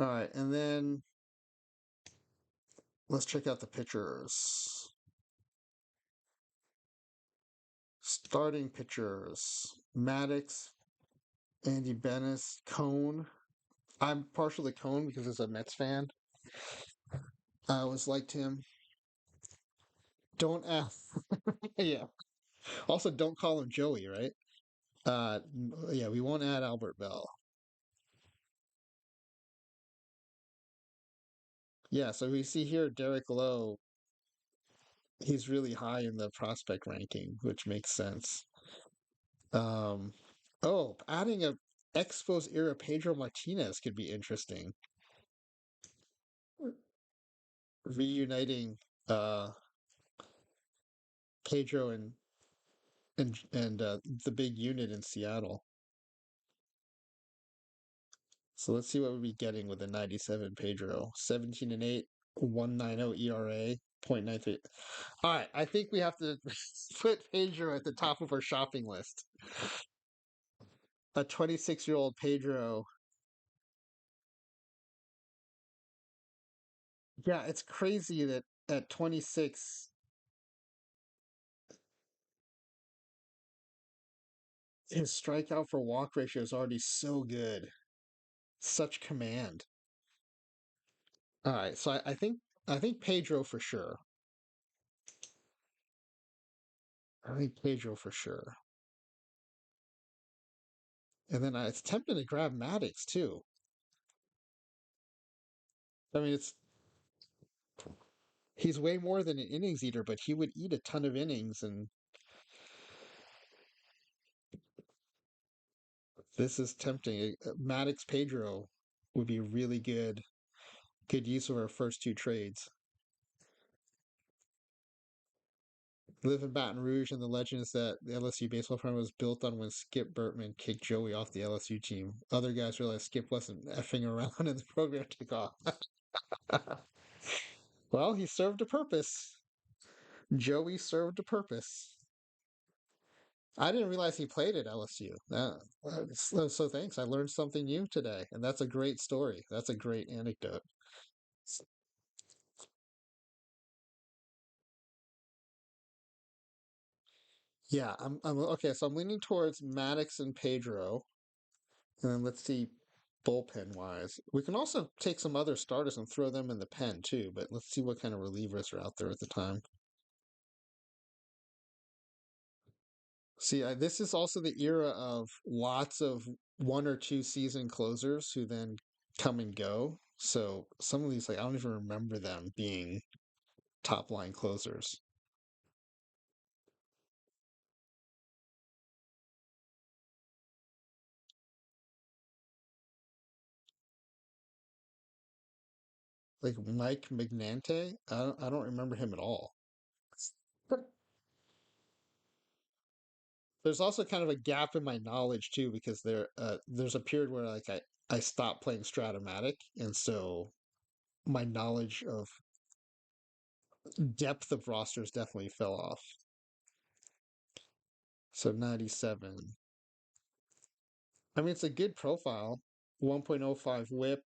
All right, and then let's check out the pitchers. Starting pitchers: Maddox, Andy Bennis, Cone. I'm partial to Cone because as a Mets fan, I always liked him. Don't ask. Yeah. Also, don't call him Joey, right? Yeah, we won't add Albert Bell. Yeah, so we see here Derek Lowe. He's really high in the prospect ranking, which makes sense. Um, oh, adding a Expos era Pedro Martinez could be interesting. Reuniting uh Pedro and the big unit in Seattle. So let's see what we'll be getting with the 97 Pedro. 17 and 8, 1.90 ERA, 0.93. All right, I think we have to put Pedro at the top of our shopping list. A 26-year-old Pedro. Yeah, it's crazy that at 26 his strikeout for walk ratio is already so good. Such command. All right, so I think Pedro for sure. I think Pedro for sure. And then it's tempting to grab Maddox too. I mean, it's he's way more than an innings eater, but he would eat a ton of innings, and this is tempting. Maddox Pedro would be really good use of our first two trades. Live in Baton Rouge, and the legend is that the LSU baseball program was built on when Skip Bertman kicked Joey off the LSU team. Other guys realized Skip wasn't effing around, and the program took off. Well, he served a purpose. Joey served a purpose. I didn't realize he played at LSU. So thanks. I learned something new today, and that's a great story. That's a great anecdote. Yeah, I'm okay. So I'm leaning towards Maddox and Pedro, and then let's see bullpen wise. We can also take some other starters and throw them in the pen too, but let's see what kind of relievers are out there at the time. See, this is also the era of lots of one or two season closers who then come and go. So some of these, like, I don't even remember them being top line closers. Like Mike Magnante, I don't remember him at all. But there's also kind of a gap in my knowledge too, because there's a period where like I stopped playing Stratomatic, and so my knowledge of depth of rosters definitely fell off. So 97. I mean, it's a good profile. 1.05 whip,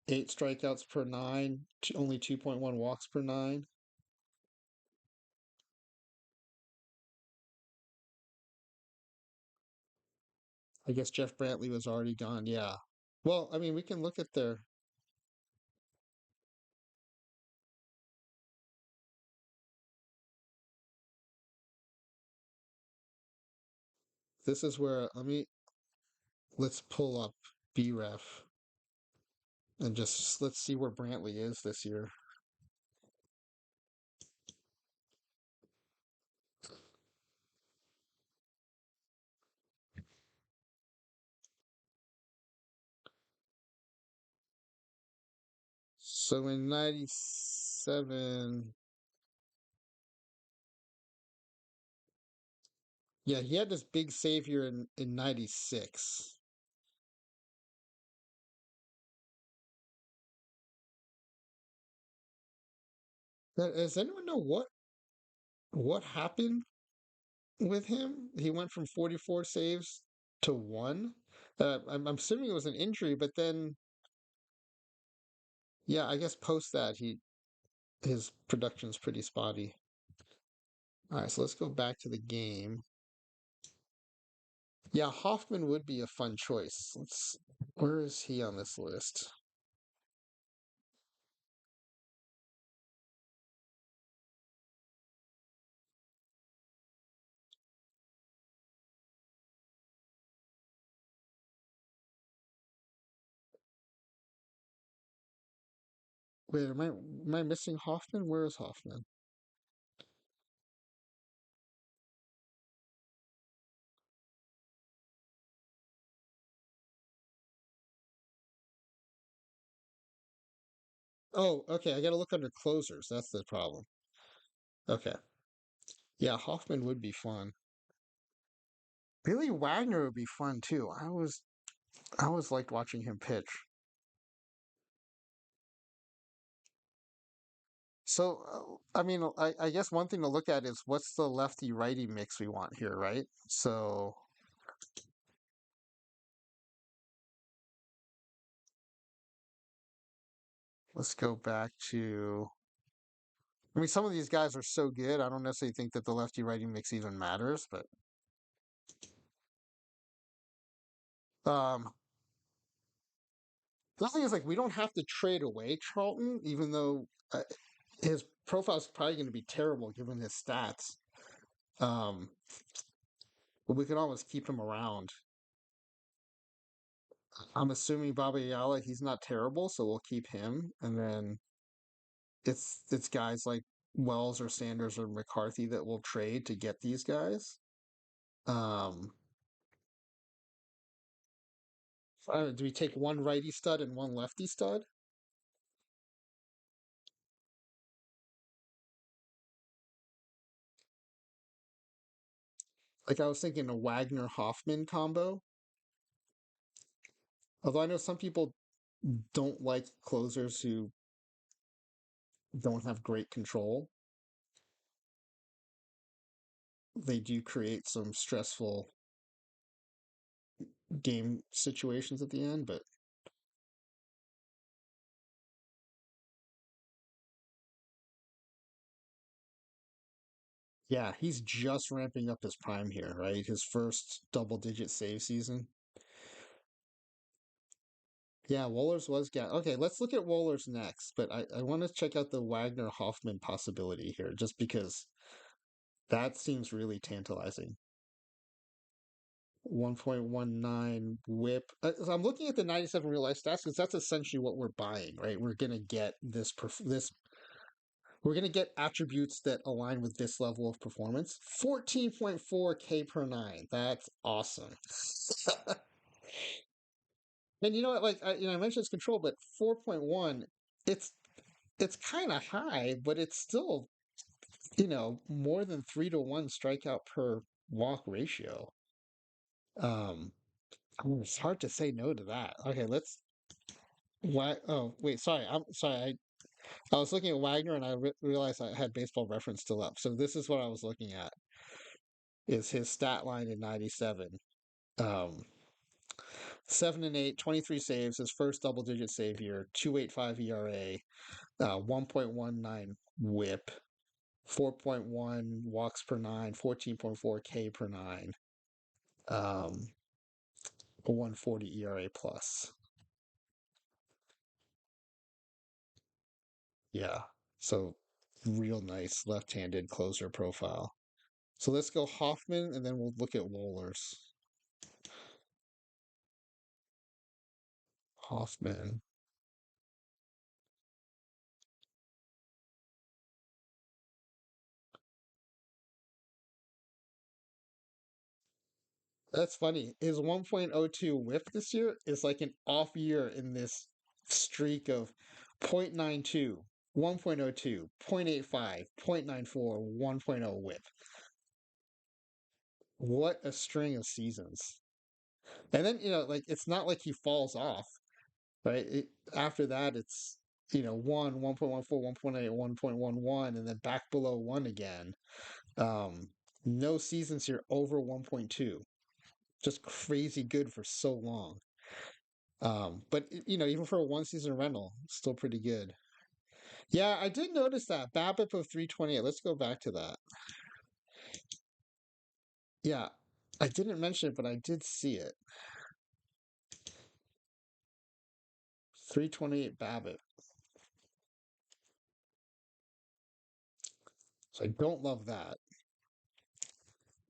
8 strikeouts per nine, only 2.1 walks per nine. I guess Jeff Brantley was already gone. Yeah. Well, I mean, we can look at their. This is where let's pull up BREF and just let's see where Brantley is this year. So in 97, yeah, he had this big savior in 96. Does anyone know what happened with him? He went from 44 saves to one. I'm assuming it was an injury, but then, yeah, I guess post that his production's pretty spotty. All right, so let's go back to the game. Yeah, Hoffman would be a fun choice. Where is he on this list? Wait, am I missing Hoffman? Where is Hoffman? Oh, okay. I got to look under closers. That's the problem. Okay. Yeah, Hoffman would be fun. Billy Wagner would be fun too. I was liked watching him pitch. So, I mean, I guess one thing to look at is what's the lefty righty mix we want here, right? So let's go back to. I mean, some of these guys are so good. I don't necessarily think that the lefty righty mix even matters, but um, the thing is, like, we don't have to trade away Charlton, even though his profile is probably going to be terrible given his stats. Um, but we can always keep him around. I'm assuming Baba Ayala, he's not terrible, so we'll keep him. And then it's guys like Wells or Sanders or McCarthy that will trade to get these guys. Um, do we take one righty stud and one lefty stud? Like I was thinking a Wagner Hoffman combo. Although I know some people don't like closers who don't have great control. They do create some stressful game situations at the end, but yeah, he's just ramping up his prime here, right? His first double digit save season. Yeah, Wohlers was okay. Let's look at Wohlers next, but I want to check out the Wagner Hoffman possibility here, just because that seems really tantalizing. 1.19 whip. So I'm looking at the 97 real life stats because that's essentially what we're buying, right? We're gonna get this. We're gonna get attributes that align with this level of performance. 14.4 K per nine. That's awesome. And you know what? Like I mentioned it's control, but 4.1, it's it's kind of high, but it's still more than 3-to-1 strikeout per walk ratio. Um, it's hard to say no to that. Okay, let's. Why? Oh, wait. Sorry. I'm sorry. I was looking at Wagner and I realized I had Baseball Reference still up. So this is what I was looking at: is his stat line in '97. Um, 7-8, 23 saves, his first double digit save year, 2.85 ERA, 1.19 WHIP, 4.1 walks per nine, 14.4 K per nine, um, a 140 ERA plus. Yeah. So real nice left-handed closer profile. So let's go Hoffman and then we'll look at Wohlers. Hoffman. That's funny. His 1.02 whip this year is like an off year in this streak of 0.92, 1.02, 0.85, 0.94, 1.0 whip. What a string of seasons. And then, like it's not like he falls off, right? After that, it's, 1, 1.14, 1.8, 1.11, and then back below 1 again. Um, no seasons here over 1.2. Just crazy good for so long. But even for a one season rental, still pretty good. Yeah, I did notice that BABIP of 328. Let's go back to that. Yeah, I didn't mention it, but I did see it. 328 BABIP. So I don't love that.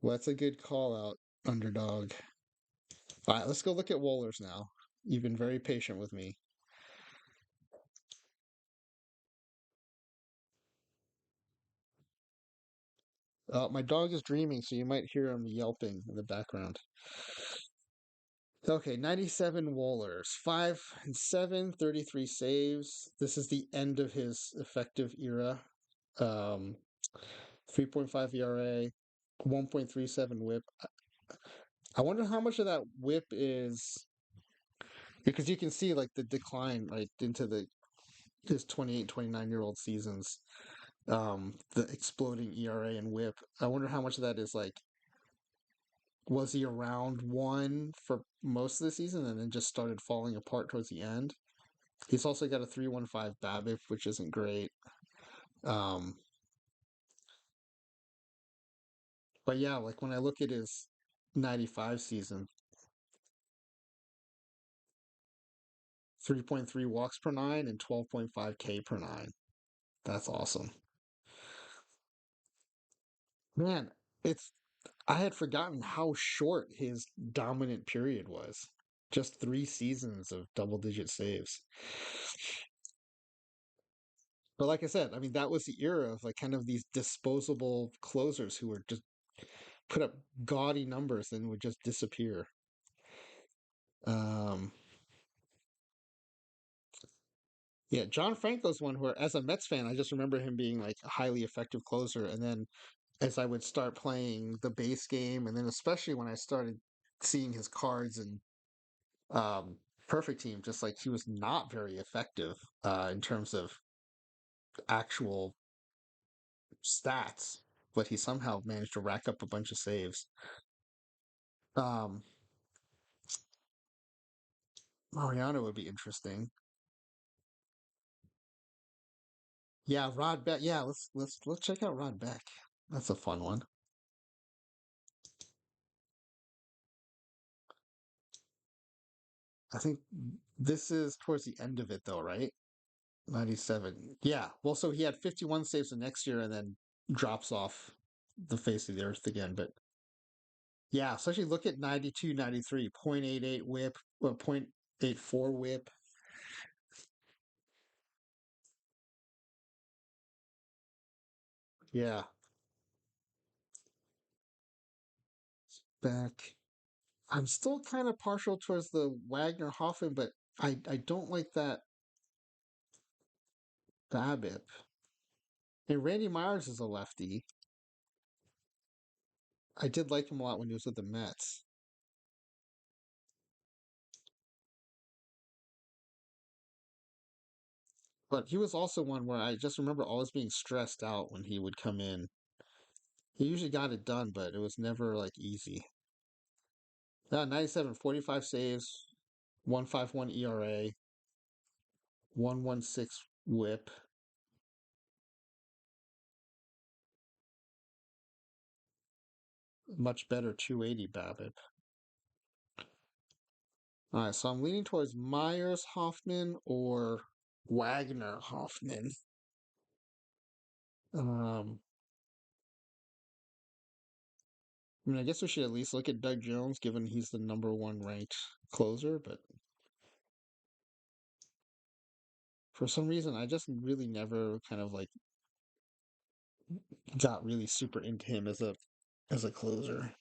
Well, that's a good call out, underdog. All right, let's go look at Wohlers now. You've been very patient with me. My dog is dreaming, so you might hear him yelping in the background. Okay, 97 Wohlers, 5 and 7, 33 saves. This is the end of his effective era. Um, 3.5 ERA, 1.37 whip. I wonder how much of that whip is because you can see like the decline right into the his 28, 29-year-old seasons. The exploding ERA and whip. I wonder how much of that is like was he around 1 for most of the season and then just started falling apart towards the end? He's also got a 3.15 BABIP, which isn't great. Um, but yeah, like when I look at his 95 season, 3.3 walks per nine and 12.5 K per nine. That's awesome. Man, it's I had forgotten how short his dominant period was. Just 3 seasons of double-digit saves. But like I said, I mean, that was the era of like kind of these disposable closers who were just put up gaudy numbers and would just disappear. Um, yeah, John Franco's one where, as a Mets fan, I just remember him being like a highly effective closer. And then as I would start playing the base game, and then especially when I started seeing his cards and um, Perfect Team, just like he was not very effective in terms of actual stats, but he somehow managed to rack up a bunch of saves. Um, Mariano would be interesting. Yeah, Rod Beck. Yeah, let's check out Rod Beck. That's a fun one. I think this is towards the end of it though, right? 97. Yeah. Well, so he had 51 saves the next year and then drops off the face of the earth again. But yeah, especially look at 92, 93, 0.88 whip, or 0.84 whip. Yeah. Back. I'm still kind of partial towards the Wagner Hoffman, but I don't like that BABIP. And Randy Myers is a lefty. I did like him a lot when he was with the Mets. But he was also one where I just remember always being stressed out when he would come in. He usually got it done, but it was never like easy. Yeah, 97, 45 saves, 1.51 ERA, 1.16 whip, much better 280 BABIP. All right, so I'm leaning towards Myers Hoffman or Wagner Hoffman. Um, I mean, I guess we should at least look at Doug Jones, given he's the number one ranked closer. But for some reason, I just really never kind of like got really super into him as a closer.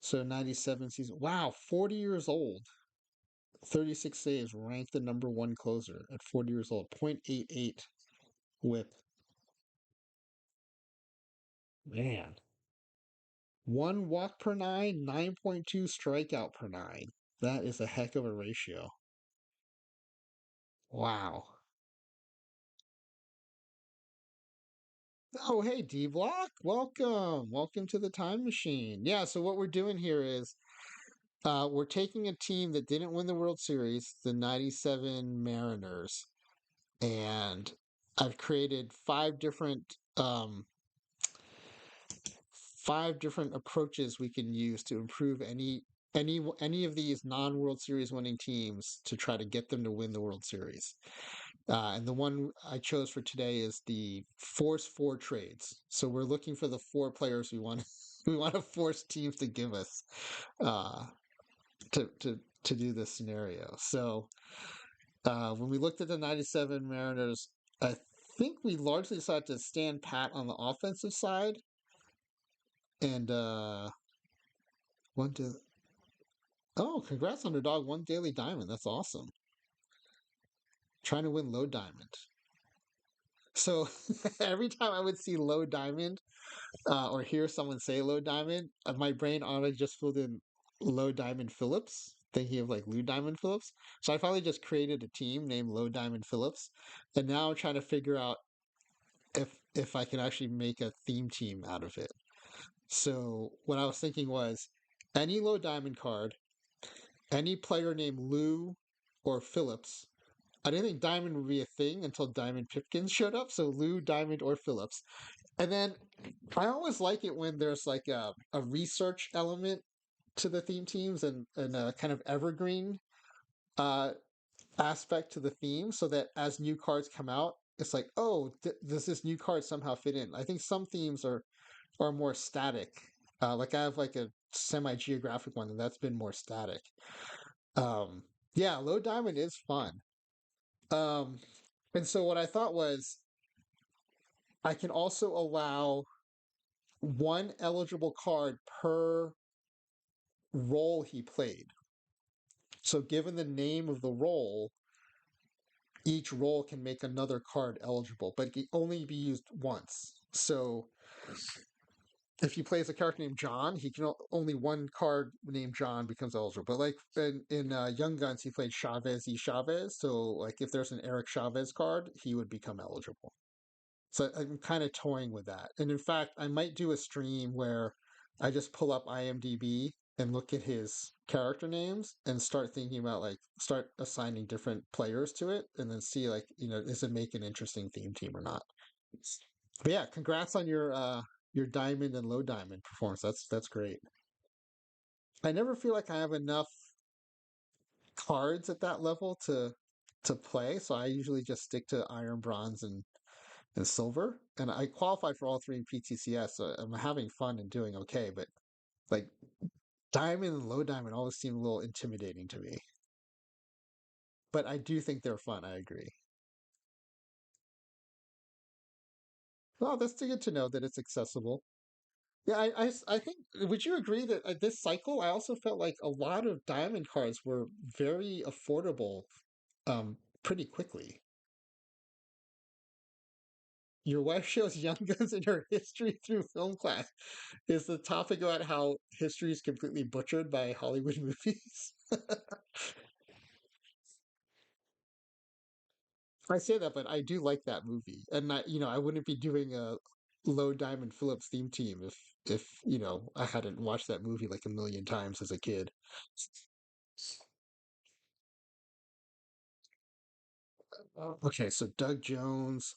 So 97 season. Wow, 40 years old. 36 saves, ranked the number one closer at 40 years old. 0.88 whip. Man. One walk per nine, 9.2 strikeout per nine. That is a heck of a ratio. Wow. Oh, hey, D Block. Welcome. Welcome to the time machine. Yeah, so what we're doing here is we're taking a team that didn't win the World Series, the 97 Mariners, and I've created five different approaches we can use to improve any of these non-World Series winning teams to try to get them to win the World Series. And the one I chose for today is the force four trades. So we're looking for the four players we want we want to force teams to give us uh, to do this scenario. So when we looked at the 97 Mariners, I think we largely decided to stand pat on the offensive side and one to oh, congrats underdog, one daily diamond. That's awesome. Trying to win low diamond. So every time I would see low diamond or hear someone say low diamond, my brain already just filled in low diamond Phillips, thinking of like Lou Diamond Phillips. So I finally just created a team named Low Diamond Phillips, and now I'm trying to figure out if I can actually make a theme team out of it. So what I was thinking was any low diamond card, any player named Lou or Phillips. I didn't think Diamond would be a thing until Diamond Pipkins showed up. So Lou, Diamond, or Phillips. And then I always like it when there's like a research element to the theme teams and a kind of evergreen uh, aspect to the theme so that as new cards come out, it's like, oh, does this new card somehow fit in? I think some themes are more static. Like I have like a semi geographic one, and that's been more static. Um, yeah, low diamond is fun. Um, and so what I thought was I can also allow one eligible card per role he played. So given the name of the role, each role can make another card eligible, but it can only be used once. So if he plays a character named John, he can only one card named John becomes eligible. But like in Young Guns, he played Chavez y Chavez. So like if there's an Eric Chavez card, he would become eligible. So I'm kind of toying with that. And in fact, I might do a stream where I just pull up IMDb and look at his character names and start thinking about like start assigning different players to it and then see like, does it make an interesting theme team or not? But yeah, congrats on your diamond and low diamond performance. That's great. I never feel like I have enough cards at that level to play, so I usually just stick to iron, bronze, and silver. And I qualified for all three in PTCS, so I'm having fun and doing okay. But like diamond and low diamond always seem a little intimidating to me. But I do think they're fun. I agree. Well, that's good to know that it's accessible. Yeah, I think, would you agree that this cycle, I also felt like a lot of diamond cards were very affordable pretty quickly. Your wife shows young guns in her history through film class. Is the topic about how history is completely butchered by Hollywood movies? I say that, but I do like that movie, and I wouldn't be doing a low diamond Phillips theme team if I hadn't watched that movie like a million times as a kid. Okay, so Doug Jones,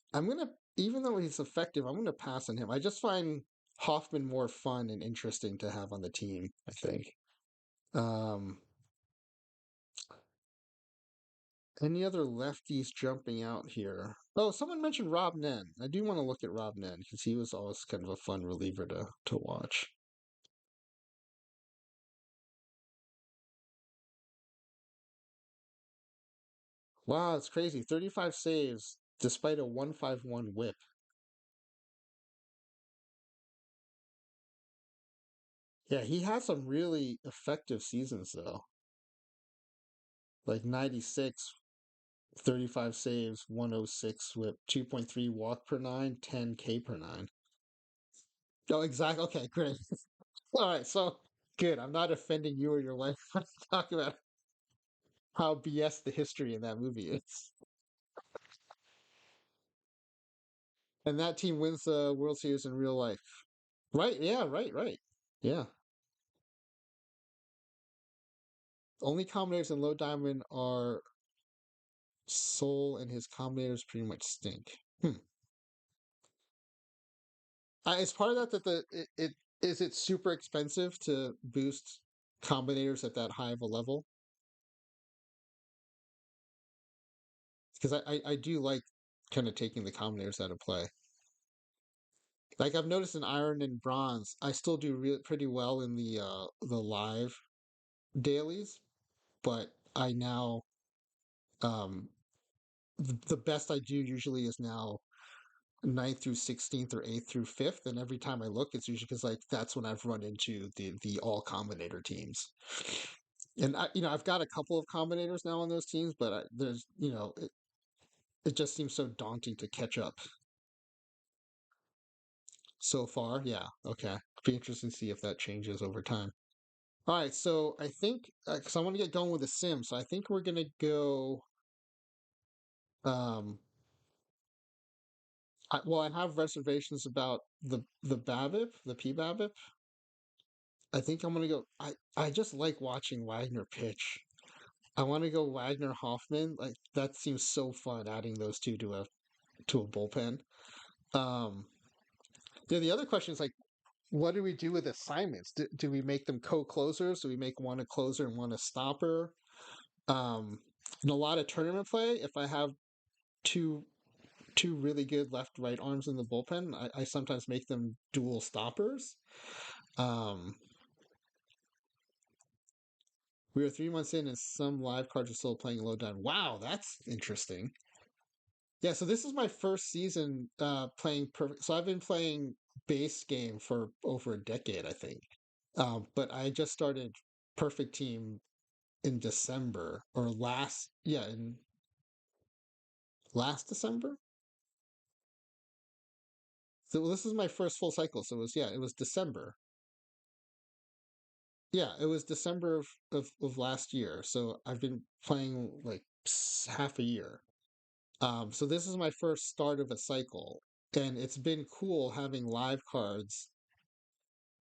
even though he's effective, I'm gonna pass on him. I just find Hoffman more fun and interesting to have on the team, I think. Um, any other lefties jumping out here? Oh, someone mentioned Rob Nen. I do want to look at Rob Nen because he was always kind of a fun reliever to watch. Wow, it's crazy. 35 saves despite a 151 whip. Yeah, he had some really effective seasons though. Like 96, 35 saves, 106 whip, 2.3 walk per nine, 10 K per nine. Oh, exactly. Okay, great. All right, so good. I'm not offending you or your wife when I talk about how BS the history in that movie is. And that team wins the World Series in real life. Right? Yeah, right. Yeah. Only combinators in low diamond are Soul, and his combinators pretty much stink. Hmm. Is part of that it is it super expensive to boost combinators at that high of a level? Because I do like kind of taking the combinators out of play. Like I've noticed in iron and bronze, I still do pretty well in the live dailies, but I now um the best I do usually is now ninth through 16th or 8th through 5th, and every time I look it's usually because like that's when I've run into the all combinator teams. And I've got a couple of combinators now on those teams, but there's it just seems so daunting to catch up so far. Yeah, okay, be interesting to see if that changes over time. All right, so I think because I want to get going with the sim, so I think we're gonna go. um well, I have reservations about the BABIP, the PBABIP. I think I'm gonna go. I just like watching Wagner pitch. I want to go Wagner Hoffman. Like that seems so fun adding those two to a bullpen. Um, yeah. The other question is like, what do we do with assignments? Do we make them co-closers? Do we make one a closer and one a stopper? In a lot of tournament play, if I have two two really good left right arms in the bullpen, I sometimes make them dual stoppers. Um, We were 3 months in, and some live cards are still playing low down. Wow, that's interesting. Yeah, so this is my first season playing perfect. So I've been playing base game for over a decade, I think. But I just started Perfect Team in December or in last December. So this is my first full cycle. So it was December. Yeah, it was December of last year. So I've been playing like half a year. So this is my first start of a cycle, and it's been cool having live cards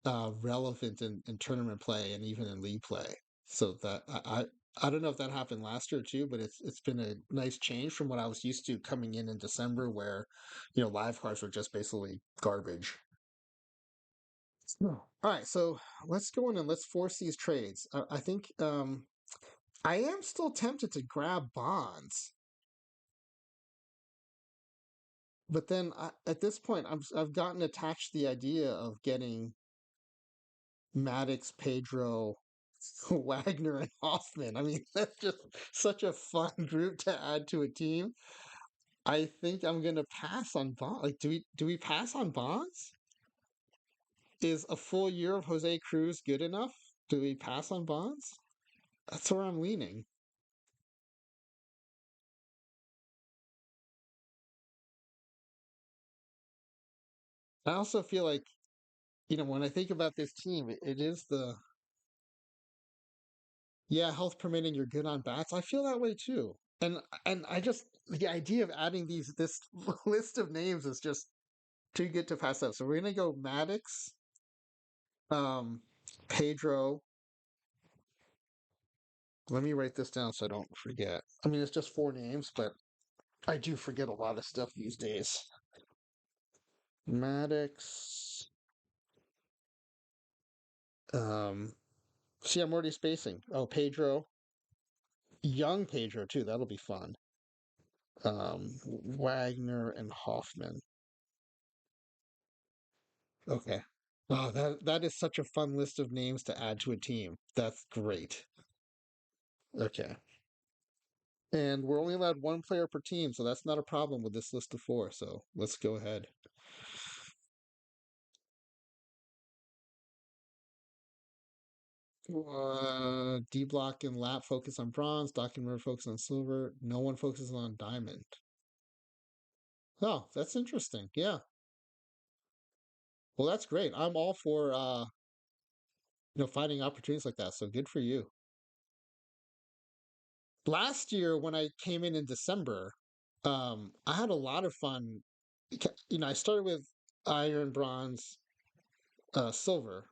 relevant in tournament play and even in league play. So that I don't know if that happened last year too, but it's been a nice change from what I was used to coming in December, where live cards were just basically garbage. No. All right, so let's go in and let's force these trades. I think I am still tempted to grab bonds, but then at this point, I've gotten attached to the idea of getting Maddox, Pedro, Wagner, and Hoffman. I mean, that's just such a fun group to add to a team. I think I'm gonna pass on Bonds. Like, do we pass on Bonds? Is a full year of Jose Cruz good enough? Do we pass on Bonds? That's where I'm leaning. I also feel like, when I think about this team, it is yeah, health permitting, you're good on bats. I feel that way too. And I just the idea of adding this list of names is just too good to pass up. So we're gonna go Maddox, um, Pedro. Let me write this down so I don't forget. I mean, it's just four names, but I do forget a lot of stuff these days. Maddox. Um, See, I'm already spacing. Oh, Pedro, young Pedro too. That'll be fun. Wagner and Hoffman. Okay. Oh, that is such a fun list of names to add to a team. That's great. Okay. And we're only allowed one player per team, so that's not a problem with this list of four. So let's go ahead. D block and lap focus on bronze, document focus on silver. No one focuses on diamond. Oh, that's interesting. Yeah. Well, that's great. I'm all for finding opportunities like that. So good for you. Last year when I came in December, I had a lot of fun. I started with iron, bronze, silver,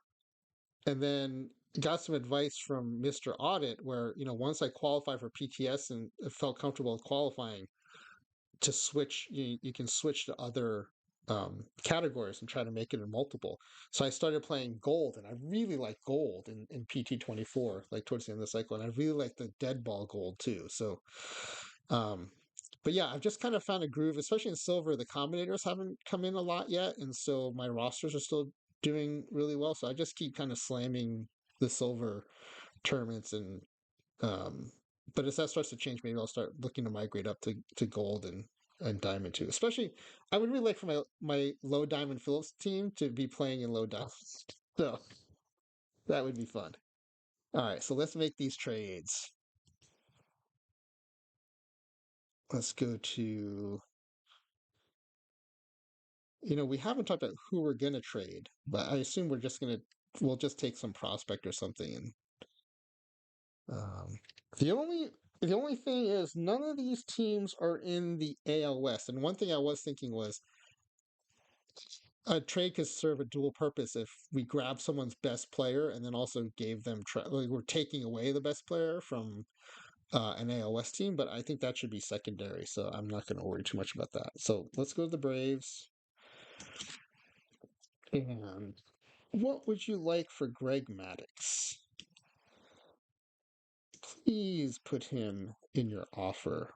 and then got some advice from Mr. Audit where, once I qualified for PTS and felt comfortable qualifying, to switch, you can switch to other categories and try to make it a multiple. So I started playing gold, and I really like gold in PT24, like towards the end of the cycle, and I really like the dead ball gold too. So, um, but yeah, I've just kind of found a groove, especially in silver. The combinators haven't come in a lot yet, and so my rosters are still doing really well. So I just keep kind of slamming the silver tournaments and um, but as that starts to change, maybe I'll start looking to migrate up to gold and diamond too. Especially, I would really like for my low diamond Phillips team to be playing in low diamond. So that would be fun. All right, so let's make these trades. Let's go to, we haven't talked about who we're gonna trade, but I assume we'll just take some prospect or something. And um, the only thing is none of these teams are in the AL West. And one thing I was thinking was a trade could serve a dual purpose if we grab someone's best player and then also gave them like we're taking away the best player from an AOS team, but I think that should be secondary, so I'm not going to worry too much about that. So let's go to the Braves. And what would you like for Greg Maddux? Please put him in your offer.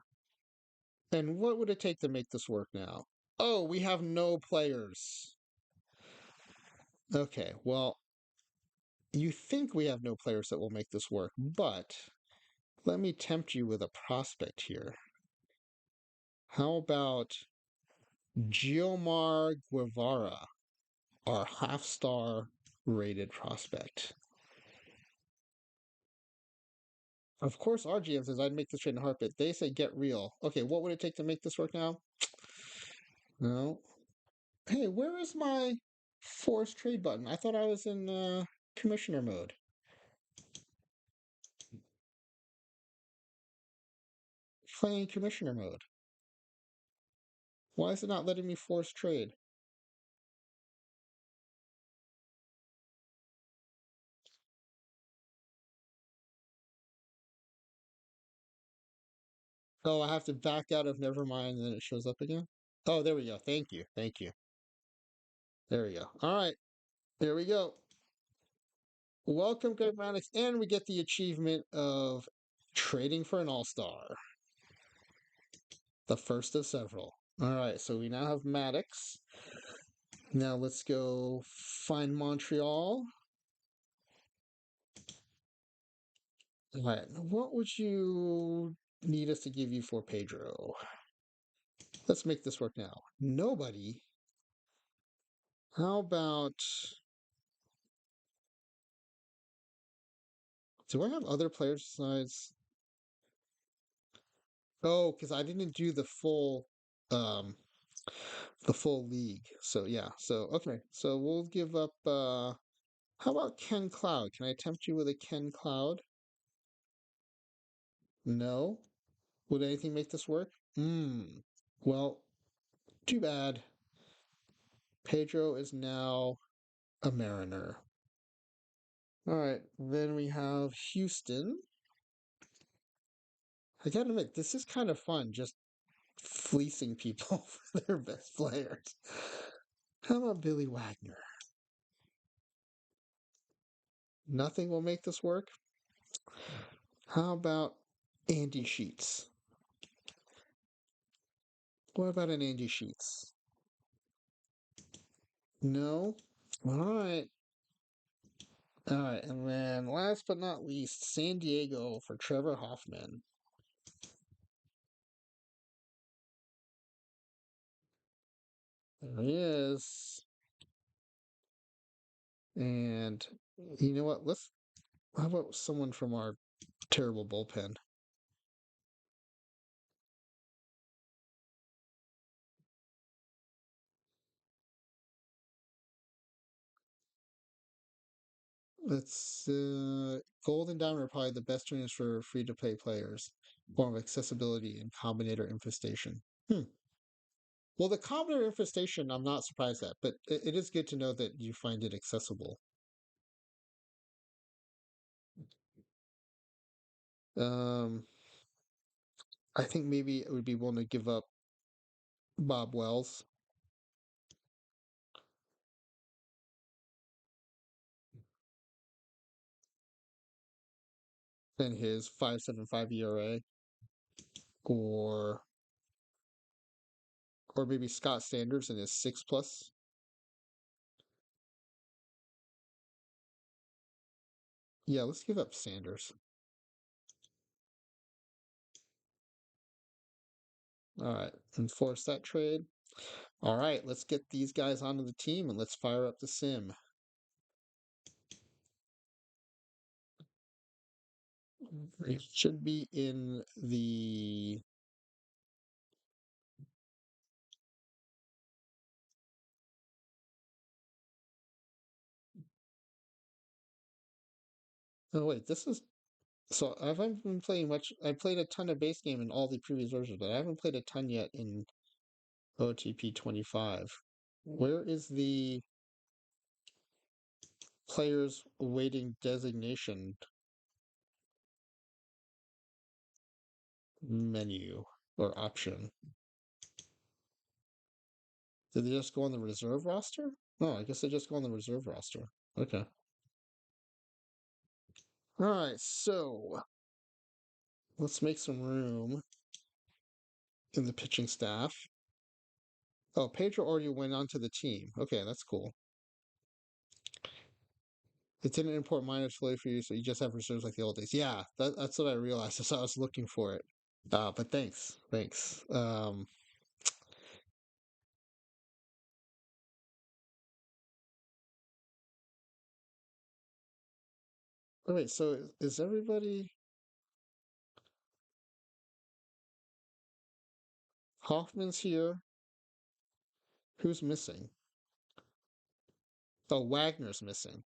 And what would it take to make this work now? Oh, we have no players. Okay, well, you think we have no players that will make this work, but let me tempt you with a prospect here. How about Giomar Guevara, our half-star rated prospect? Of course, our GM says I'd make this trade in a heartbeat. They say get real. Okay, what would it take to make this work now? No. Hey, where is my force trade button? I thought I was in commissioner mode. Playing commissioner mode. Why is it not letting me force trade? Oh, I have to back out of Nevermind and then it shows up again? Oh, there we go. Thank you. Thank you. There we go. All right. There we go. Welcome, Greg Maddox. And we get the achievement of trading for an all-star. The first of several. All right. So we now have Maddox. Now let's go find Montreal. All right. What would you need us to give you for Pedro? Let's make this work now. Nobody. How about... Do I have other players besides... Oh, because I didn't do um the full league. So yeah. So okay. So we'll give up how about Ken Cloud? Can I tempt you with a Ken Cloud? No? Would anything make this work? Hmm. Well, too bad. Pedro is now a Mariner. All right, then we have Houston. I gotta admit, this is kind of fun, just fleecing people for their best players. How about Billy Wagner? Nothing will make this work. How about Andy Sheets? What about an Andy Sheets? No? All right. All right, and then last but not least, San Diego for Trevor Hoffman. There he is. And you know what? How about someone from our terrible bullpen? It's Gold and Diamond are probably the best trainers for free to play players, form of accessibility and combinator infestation. Hmm. Well, the combinator infestation, I'm not surprised at, but it is good to know that you find it accessible. Um, I think maybe it would be willing to give up Bob Wells and his 5.75 ERA, or or maybe Scott Sanders and his 6+. Yeah, let's give up Sanders. All right, enforce that trade. All right, let's get these guys onto the team and let's fire up the sim. It should be in the... Oh wait, this is... So I haven't been playing much. I played a ton of base game in all the previous versions, but I haven't played a ton yet in OTP 25. Where is the players waiting designation menu or option? Did they just go on the reserve roster? No, I guess they just go on the reserve roster. Okay. All right, so let's make some room in the pitching staff. Oh, Pedro already went onto the team. Okay, that's cool. It didn't import miners fully for you, so you just have reserves like the old days. Yeah, that's what I realized as I was looking for it. But thanks. Oh, wait, so is everybody Hoffman's here? Who's missing? Oh, Wagner's missing.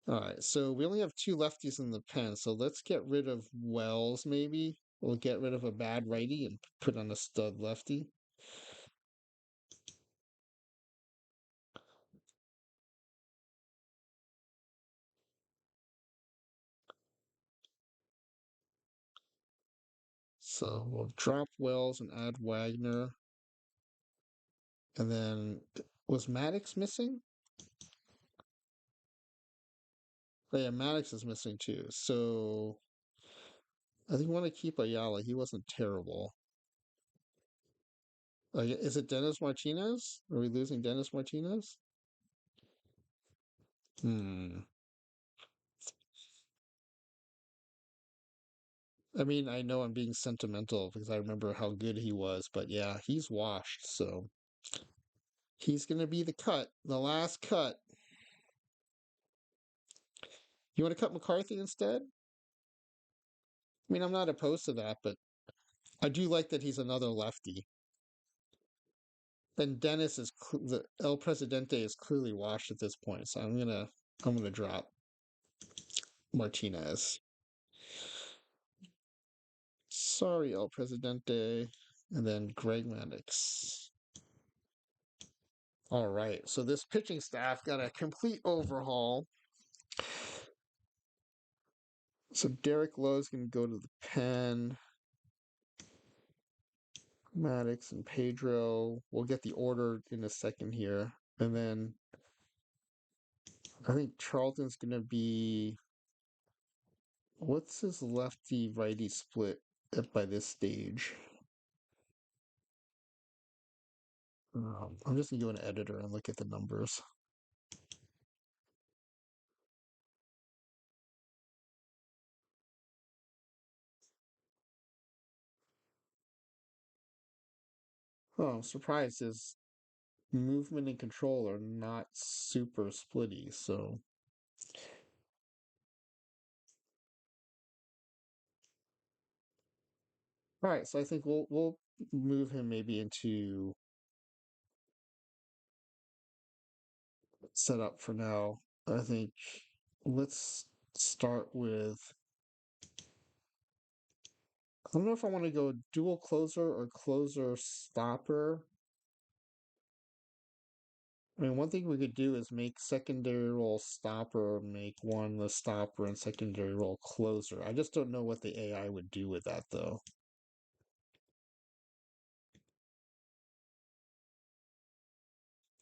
All right, so we only have two lefties in the pen, so let's get rid of Wells, maybe. We'll get rid of a bad righty and put on a stud lefty. So we'll drop Wells and add Wagner. And then, was Maddox missing? Oh, yeah, Maddox is missing too. So I think we want to keep Ayala. He wasn't terrible. Is it Dennis Martinez? Are we losing Dennis Martinez? Hmm. I mean, I know I'm being sentimental because I remember how good he was, but yeah, he's washed. So he's going to be the cut, the last cut. You want to cut McCarthy instead? I mean, I'm not opposed to that, but I do like that he's another lefty. And Dennis is the El Presidente is clearly washed at this point, so I'm gonna drop Martinez. Sorry, El Presidente, and then Greg Maddox. All right, so this pitching staff got a complete overhaul. So Derek Lowe's gonna go to the pen. Maddox and Pedro. We'll get the order in a second here, and then I think Charlton's gonna be. What's his lefty righty split by this stage? I'm just gonna go in editor and look at the numbers. Oh, I'm surprised his movement and control are not super splitty. So, all right. So I think we'll move him maybe into setup for now. I think let's start with. I don't know if I want to go dual closer or closer stopper. I mean, one thing we could do is make secondary role stopper, make one the stopper and secondary role closer. I just don't know what the AI would do with that, though.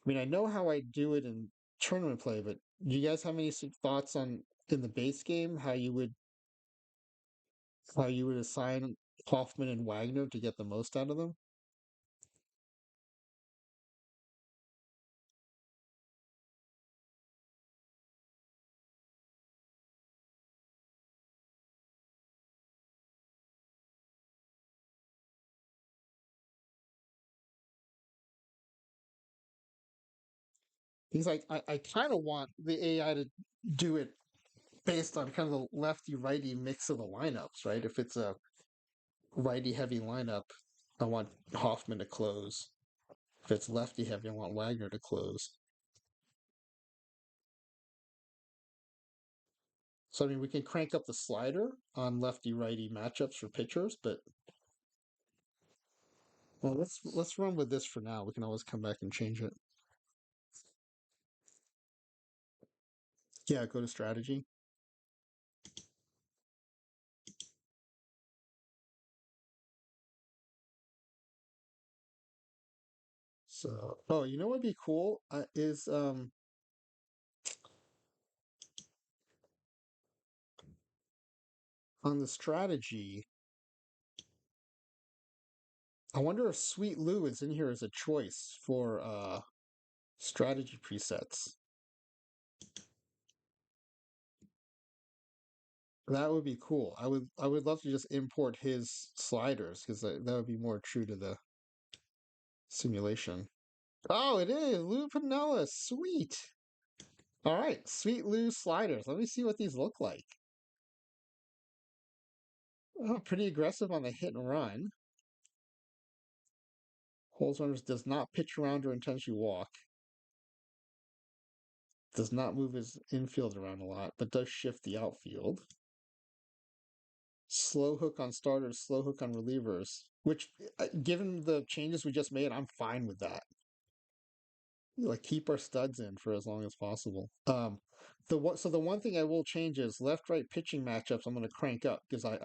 I mean, I know how I do it in tournament play, but do you guys have any thoughts on in the base game how you would assign Hoffman and Wagner to get the most out of them? He's like, I kind of want the AI to do it based on kind of the lefty righty mix of the lineups, right? If it's a righty heavy lineup, I want Hoffman to close. If it's lefty heavy, I want Wagner to close. So I mean, we can crank up the slider on lefty righty matchups for pitchers, but well, let's run with this for now. We can always come back and change it. Yeah, go to strategy. So, oh, you know what'd be cool is on the strategy. I wonder if Sweet Lou is in here as a choice for strategy presets. That would be cool. I would love to just import his sliders because that would be more true to the simulation. Oh, it is Lou Pinella. Sweet. All right, sweet Lou sliders. Let me see what these look like. Oh, pretty aggressive on the hit and run. Holds runners, does not pitch around or intentionally walk. Does not move his infield around a lot, but does shift the outfield. Slow hook on starters, slow hook on relievers. Which, given the changes we just made, I'm fine with that. Like keep our studs in for as long as possible. The one thing I will change is left right pitching matchups. I'm going to crank up because I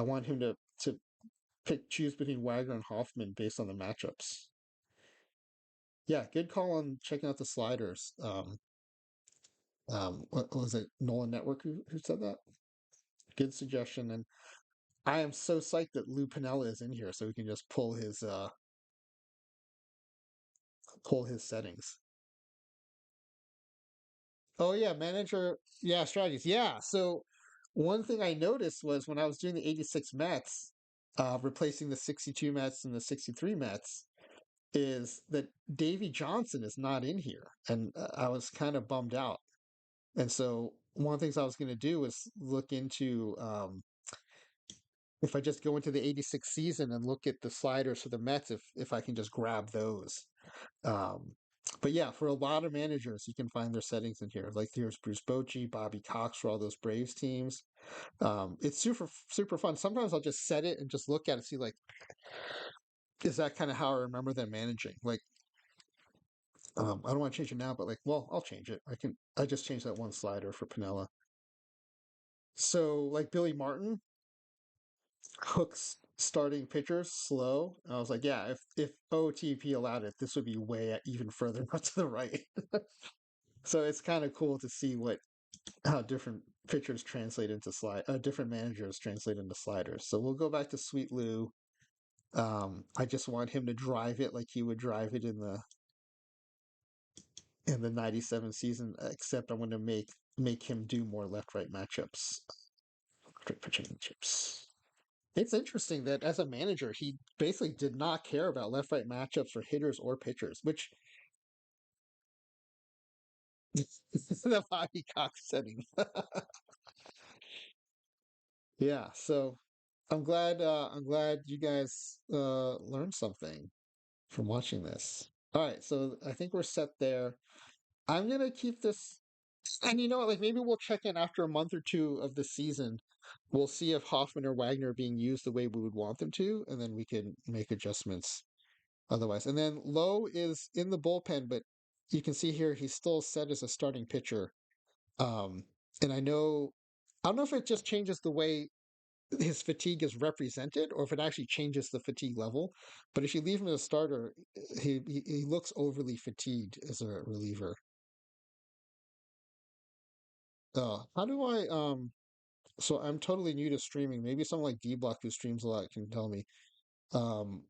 want him to pick choose between Wagner and Hoffman based on the matchups. Yeah, good call on checking out the sliders. What was it? Nolan Network who said that? Good suggestion. And I am so psyched that Lou Pinella is in here, so we can just pull his settings. Oh yeah, manager. Yeah, strategies. Yeah. So one thing I noticed was when I was doing the 86 Mets, replacing the 62 Mets and the 63 Mets, is that Davy Johnson is not in here, and I was kind of bummed out. And so one of the things I was going to do was look into if I just go into the 86 season and look at the sliders for the Mets, if I can just grab those. Um, but yeah, for a lot of managers, you can find their settings in here. Like here's Bruce Bochy, Bobby Cox for all those Braves teams. It's super fun. Sometimes I'll just set it and just look at it, see like, is that kind of how I remember them managing? Like, I don't want to change it now, but like, well, I'll change it. I can. I just changed that one slider for Pinella. So like Billy Martin, hooks starting pitchers slow. And I was like, yeah, if OTP allowed it, this would be way even further out to the right. So it's kind of cool to see what how different pitchers translate into different managers translate into sliders. So we'll go back to Sweet Lou. I just want him to drive it like he would drive it in the '97 season. Except I'm going to make him do more left right matchups. Pitching matchups. It's interesting that as a manager, he basically did not care about left right matchups for hitters or pitchers, which the Bobby Cox setting. Yeah, so I'm glad you guys learned something from watching this. All right, so I think we're set there. I'm gonna keep this, and you know what? Like maybe we'll check in after a month or two of the season. We'll see if Hoffman or Wagner are being used the way we would want them to, and then we can make adjustments otherwise. And then Lowe is in the bullpen, but you can see here he's still set as a starting pitcher. Um, and I don't know if it just changes the way his fatigue is represented or if it actually changes the fatigue level. But if you leave him as a starter, he looks overly fatigued as a reliever. How do I So I'm totally new to streaming. Maybe someone like D Block who streams a lot can tell me. Um,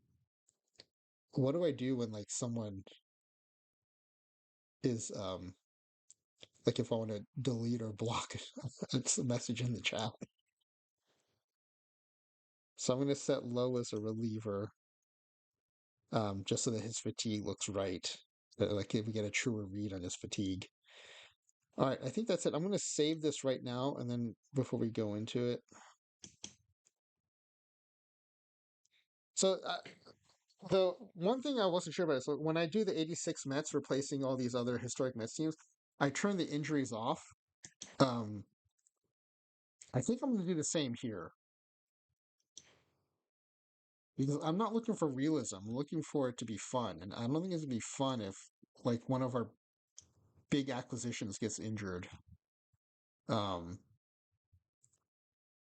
what do I do when like someone is like if I want to delete or block it's a message in the chat. So I'm going to set Low as a reliever, just so that his fatigue looks right. Like if we get a truer read on his fatigue. All right, I think that's it. I'm going to save this right now, and then before we go into it. So the one thing I wasn't sure about is so when I do the 86 Mets replacing all these other historic Mets teams, I turn the injuries off. Um, I think I'm going to do the same here because I'm not looking for realism. I'm looking for it to be fun, and I don't think it's going to be fun if like one of our big acquisitions gets injured. Um,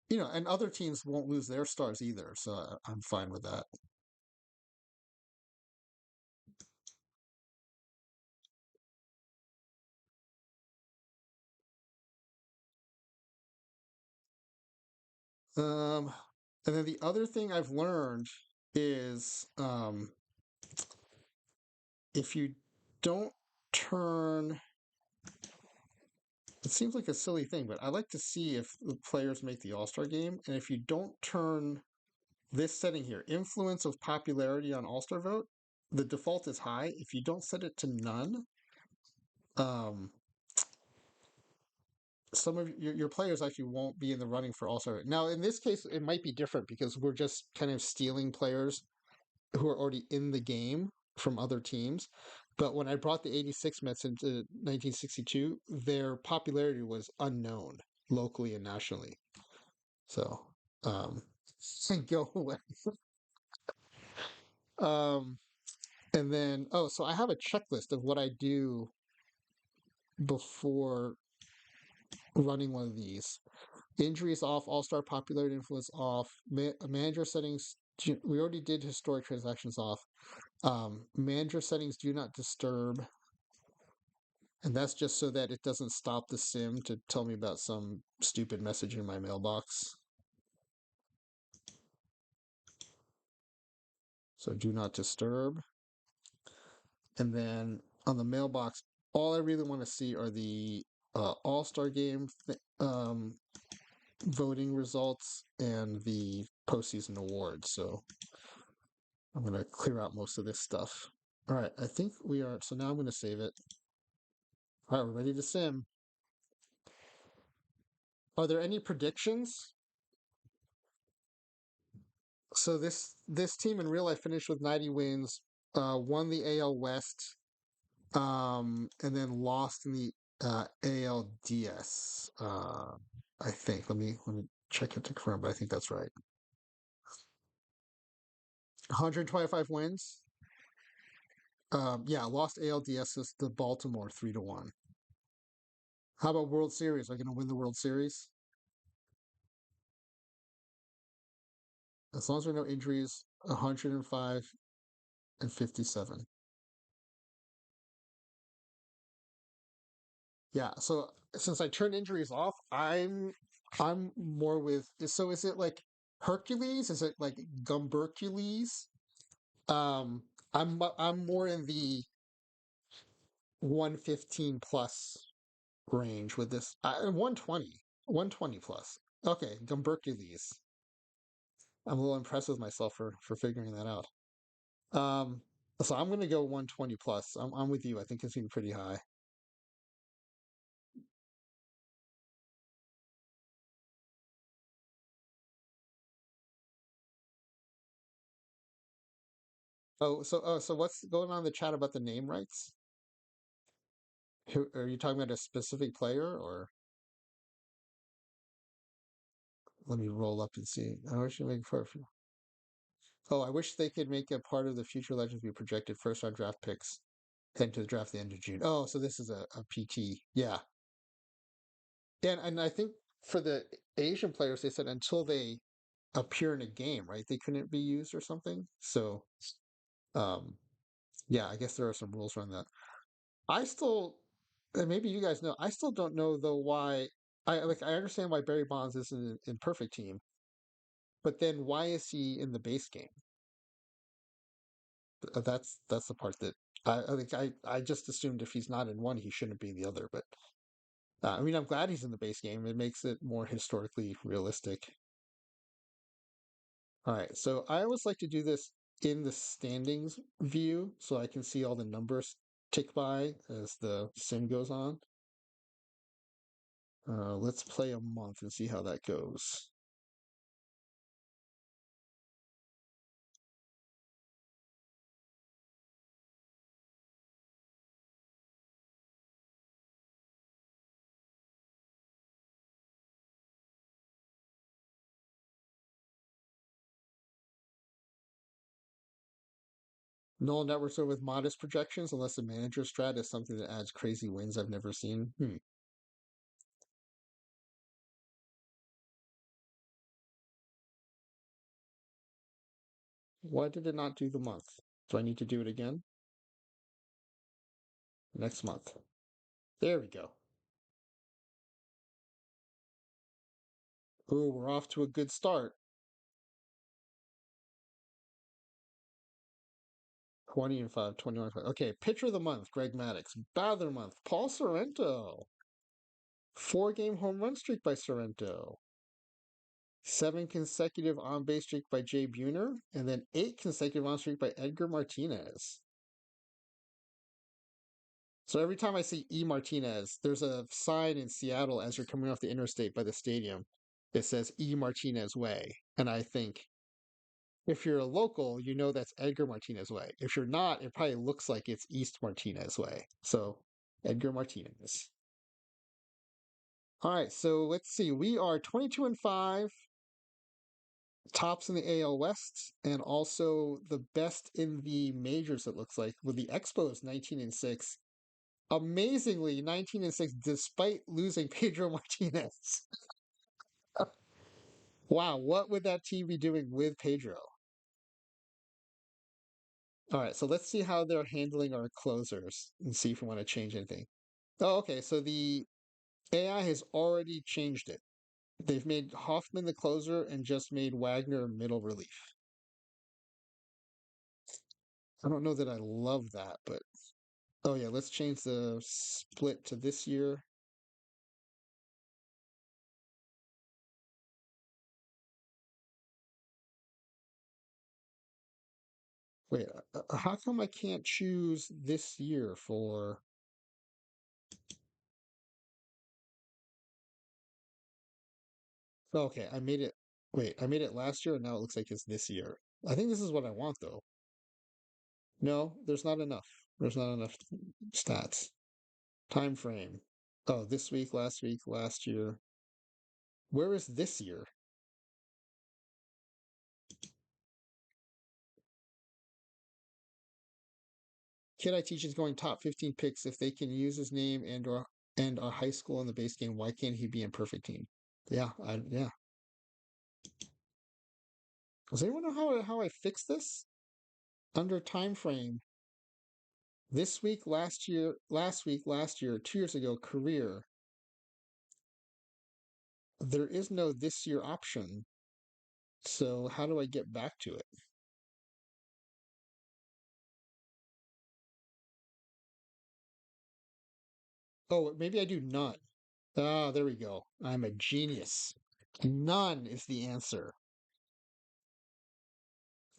and other teams won't lose their stars either, so I'm fine with that. Um, and then the other thing I've learned is if you don't turn It seems like a silly thing, but I like to see if the players make the All-Star game, and if you don't turn this setting here, influence of popularity on All-Star vote, the default is high. If you don't set it to none, um, some of your players actually won't be in the running for All-Star. Now, in this case, it might be different because we're just kind of stealing players who are already in the game from other teams. But when I brought the 86 Mets into 1962, their popularity was unknown locally and nationally. So, um, go away. Um, and then, oh, so I have a checklist of what I do before running one of these. Injuries off, all star popularity influence off, manager settings. We already did historic transactions off. Manager settings do not disturb. And that's just so that it doesn't stop the sim to tell me about some stupid message in my mailbox. So do not disturb. And then on the mailbox, all I really want to see are the All-Star game voting results and the postseason awards. So I'm going to clear out most of this stuff. All right, I think we are. So now I'm going to save it. All right, we're ready to sim. Are there any predictions? So this team in real life finished with 90 wins, won the AL West, and then lost in the ALDS. I think. Let me check it to confirm, but I think that's right. 125 wins. Yeah, lost ALDS is the Baltimore 3-1. How about World Series? Are they going to win the World Series? As long as there are no injuries, 105 and 57. Yeah, so since I turned injuries off, I'm more with. So is it like Hercules? Is it like Gumbercules? Um, I'm more in the 115 plus range with this. 120 plus. Okay, Gumbercules. I'm a little impressed with myself for figuring that out. Um, so I'm gonna go 120 plus. I'm with you. I think it's gonna be pretty high. So what's going on in the chat about the name rights? Who are you talking about, a specific player, or let me roll up and see. I wish you make perfect. Oh, I wish they could make a part of the future legends be projected first round draft picks heading to the draft at the end of June. Oh, so this is a PT. Yeah. And I think for the Asian players, they said until they appear in a game, right? They couldn't be used or something. So, um, yeah, I guess there are some rules around that. I still, and maybe you guys know, I still don't know though why. I understand why Barry Bonds isn't in perfect team, but then why is he in the base game? That's the part that I just assumed if he's not in one, he shouldn't be in the other. But I mean, I'm glad he's in the base game. It makes it more historically realistic. All right, so I always like to do this in the standings view, so I can see all the numbers tick by as the sim goes on. Let's play a month and see how that goes. Null networks are with modest projections unless the manager strat is something that adds crazy wins I've never seen. Why did it not do the month? Do I need to do it again? Next month. There we go. Ooh, we're off to a good start. 20 and 5, 21 and 5. Okay, pitcher of the month, Greg Maddux. Batter of the month, Paul Sorrento. Four-game home run streak by Sorrento. 7 consecutive on-base streak by Jay Buhner, and then 8 consecutive on streak by Edgar Martinez. So every time I see E. Martinez, there's a sign in Seattle as you're coming off the interstate by the stadium. It says E. Martinez Way. And I think if you're a local, you know that's Edgar Martinez Way. If you're not, it probably looks like it's East Martinez Way. So Edgar Martinez. All right, so let's see. We are 22-5, tops in the AL West, and also the best in the majors, it looks like, with the Expos 19-6. Amazingly, 19-6, despite losing Pedro Martinez. Wow, what would that team be doing with Pedro? All right, so let's see how they're handling our closers and see if we want to change anything. Oh, okay, so the AI has already changed it. They've made Hoffman the closer and just made Wagner middle relief. I don't know that I love that, but oh yeah, let's change the split to this year. Wait, how come I can't choose this year for? Oh, okay, I made it. Wait, I made it last year, and now it looks like it's this year. I think this is what I want, though. No, there's not enough. There's not enough stats. Time frame. Oh, this week, last year. Where is this year? Kid I teach is going top 15 picks. If they can use his name and our high school in the base game, why can't he be in perfect team? Yeah. Does anyone know how I fix this? Under time frame. This week, last week, last year, 2 years ago, career. There is no this year option. So how do I get back to it? Oh, maybe I do none. Ah, there we go. I'm a genius. None is the answer.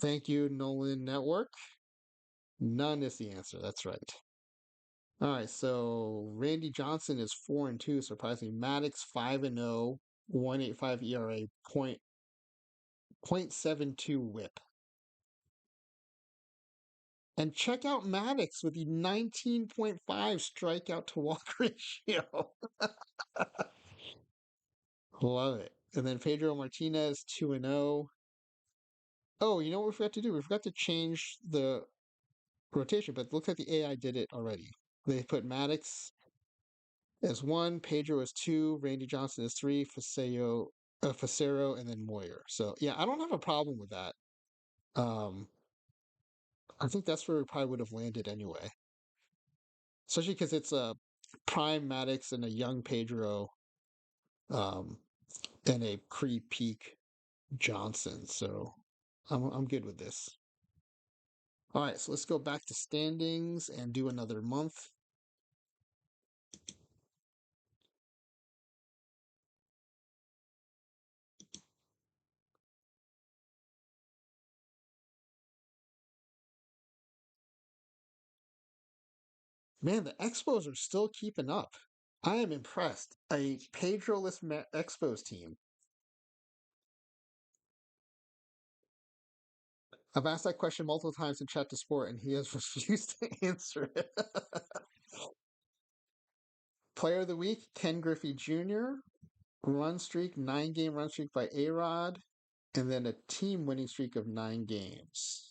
Thank you, Nolan Network. None is the answer. That's right. All right, so Randy Johnson is 4-2, surprisingly. Maddox 5-0, 1.85 ERA, .72 WHIP. And check out Maddox with the 19.5 strikeout to walk ratio. Love it. And then Pedro Martinez 2-0. Oh, you know what we forgot to do? We forgot to change the rotation, but it looks like the AI did it already. They put Maddox as 1, Pedro as 2, Randy Johnson as 3, Facero, and then Moyer. So yeah, I don't have a problem with that. Um, I think that's where we probably would have landed anyway, especially because it's a prime Maddox and a young Pedro, um, and a pre-peak Johnson. So I'm good with this. All right, so let's go back to standings and do another month. Man, the Expos are still keeping up. I am impressed. A Pedro-less Expos team. I've asked that question multiple times in Chat to Sport, and he has refused to answer it. Player of the Week, Ken Griffey Jr. Run streak, 9-game run streak by A-Rod. And then a team winning streak of 9 games.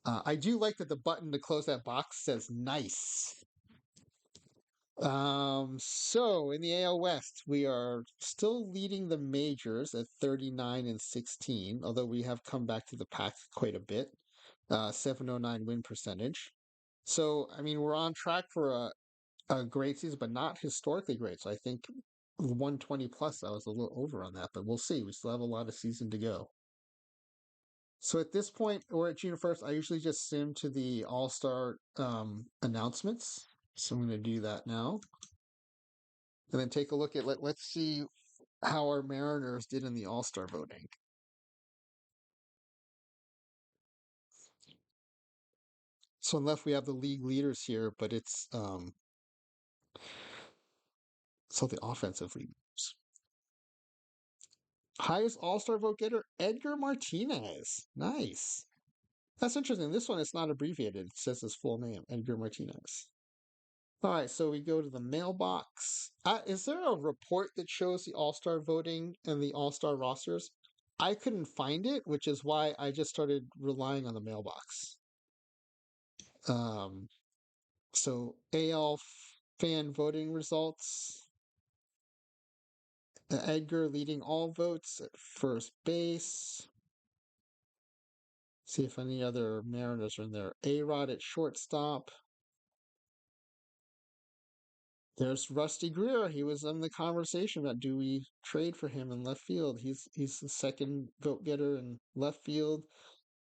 I do like that the button to close that box says nice. So in the AL West, we are still leading the majors at 39-16, although we have come back to the pack quite a bit. 709 win percentage. So, I mean, we're on track for a great season, but not historically great. So I think 120 plus, I was a little over on that, but we'll see. We still have a lot of season to go. So at this point, we're at June 1st. I usually just sim to the All-Star announcements. So I'm going to do that now. And then take a look at let's see how our Mariners did in the All-Star voting. So on left we have the league leaders here, but it's so the offensive leaders. Highest All-Star vote getter, Edgar Martinez. Nice. That's interesting. This one is not abbreviated. It says his full name, Edgar Martinez. All right, so we go to the mailbox. Is there a report that shows the All-Star voting and the All-Star rosters? I couldn't find it, which is why I just started relying on the mailbox. Um, so AL fan voting results. Edgar leading all votes at first base. See if any other Mariners are in there. A-Rod at shortstop. There's Rusty Greer. He was in the conversation about do we trade for him in left field. He's the second vote getter in left field.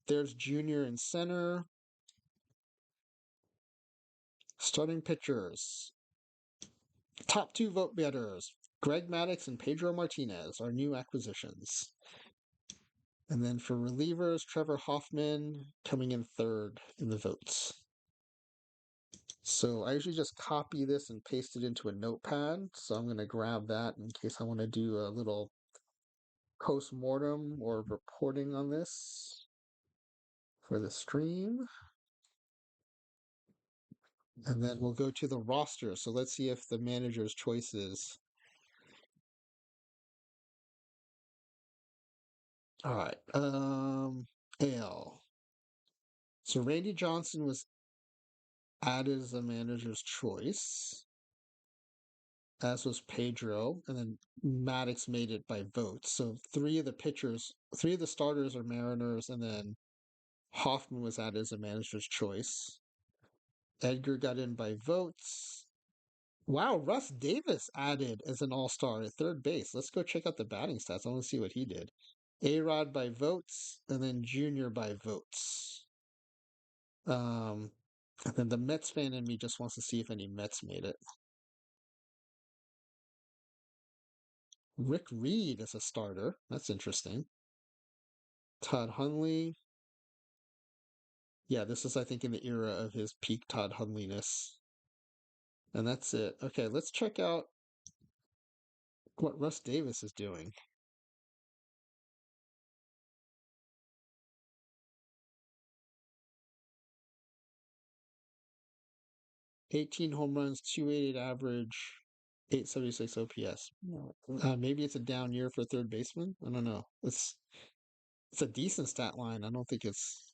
There's Junior in center. Starting pitchers. Top two vote getters. Greg Maddux and Pedro Martinez, our new acquisitions. And then for relievers, Trevor Hoffman coming in third in the votes. So I usually just copy this and paste it into a notepad. So I'm going to grab that in case I want to do a little post-mortem or reporting on this for the stream. And then we'll go to the roster. So let's see if the manager's choices. All right. AL. So Randy Johnson was added as the manager's choice, as was Pedro, and then Maddox made it by votes. So three of the starters are Mariners, and then Hoffman was added as a manager's choice. Edgar got in by votes. Wow, Russ Davis added as an all-star at third base. Let's go check out the batting stats. I want to see what he did. A-Rod by votes, and then Junior by votes. And then the Mets fan in me just wants to see if any Mets made it. Rick Reed is a starter. That's interesting. Todd Hundley. Yeah, this is, I think, in the era of his peak Todd Hundleyness. And that's it. Okay, let's check out what Russ Davis is doing. 18 home runs, 288 average, 876 OPS. Maybe it's a down year for a third baseman. I don't know. It's a decent stat line. I don't think it's.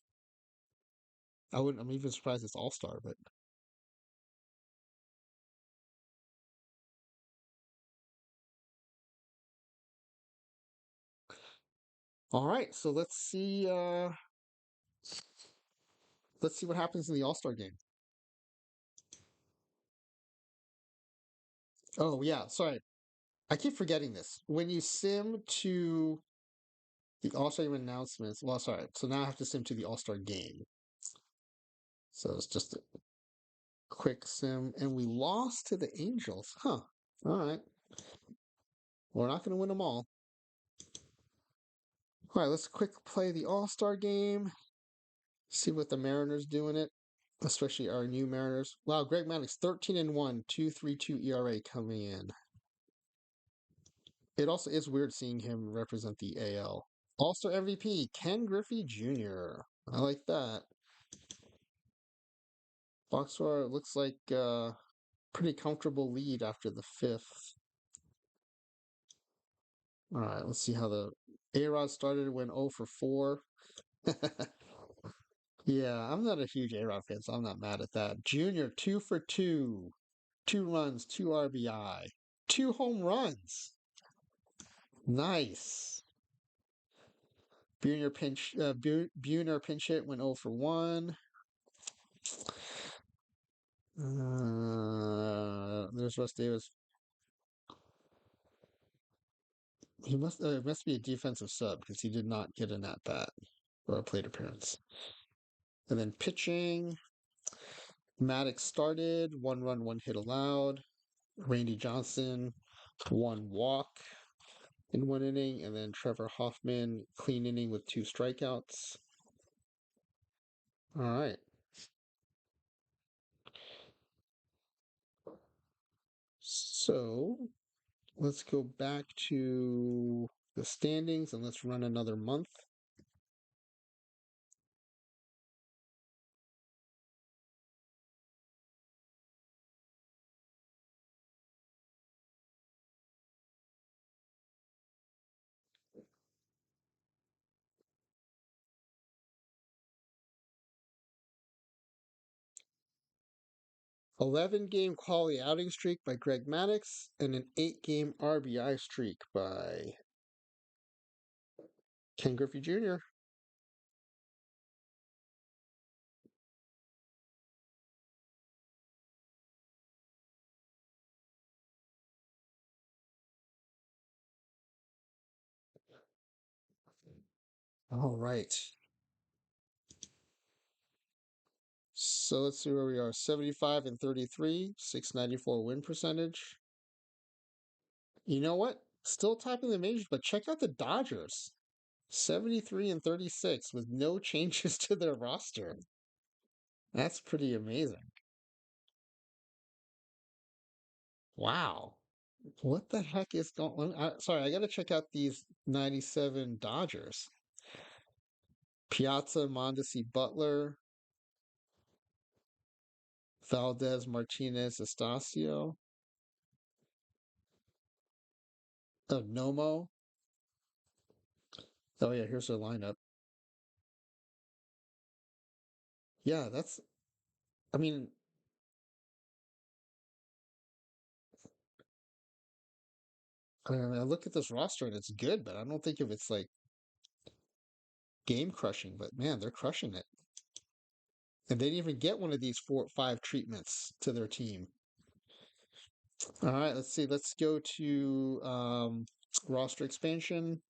I'm even surprised it's all star, but all right. So let's see what happens in the All Star game. Oh yeah, sorry. I keep forgetting this. When you sim to the All Star game announcements, well, sorry. So now I have to sim to the All Star game. So it's just a quick sim, and we lost to the Angels. Huh. All right. We're not going to win them all. All right, let's quick play the All-Star game. See what the Mariners do in it, especially our new Mariners. Wow, Greg Maddux, 13-1, 2.32 ERA coming in. It also is weird seeing him represent the AL. All-Star MVP, Ken Griffey Jr. I like that. Box score looks like pretty comfortable lead after the fifth. All right, let's see how the A-Rod started. Went 0 for 4. Yeah, I'm not a huge A-Rod fan, so I'm not mad at that. Junior, 2 for 2. 2 runs, 2 RBI. 2 home runs. Nice. Buhner pinch hit, went 0 for 1. There's Russ Davis. He must be a defensive sub because he did not get an at bat or a plate appearance. And then pitching, Maddox started, 1 run, 1 hit allowed. Randy Johnson one walk in one inning, and then Trevor Hoffman, clean inning with two strikeouts. All right. So let's go back to the standings and let's run another month. 11-game quality outing streak by Greg Maddux, and an 8-game RBI streak by Ken Griffey Jr. All right. So let's see where we are. 75 and 33, 694 win percentage. You know what? Still topping the majors, but check out the Dodgers. 73 and 36 with no changes to their roster. That's pretty amazing. Wow. What the heck is going on? Sorry, I got to check out these 97 Dodgers. Piazza, Mondesi, Butler, Valdez, Martinez, Estacio, Nomo. Oh, yeah, here's their lineup. Yeah, I mean, I look at this roster and it's good, but I don't think if it's like game crushing, but man, they're crushing it. And they didn't even get one of these 4 or 5 treatments to their team. All right, let's see. Let's go to roster expansion.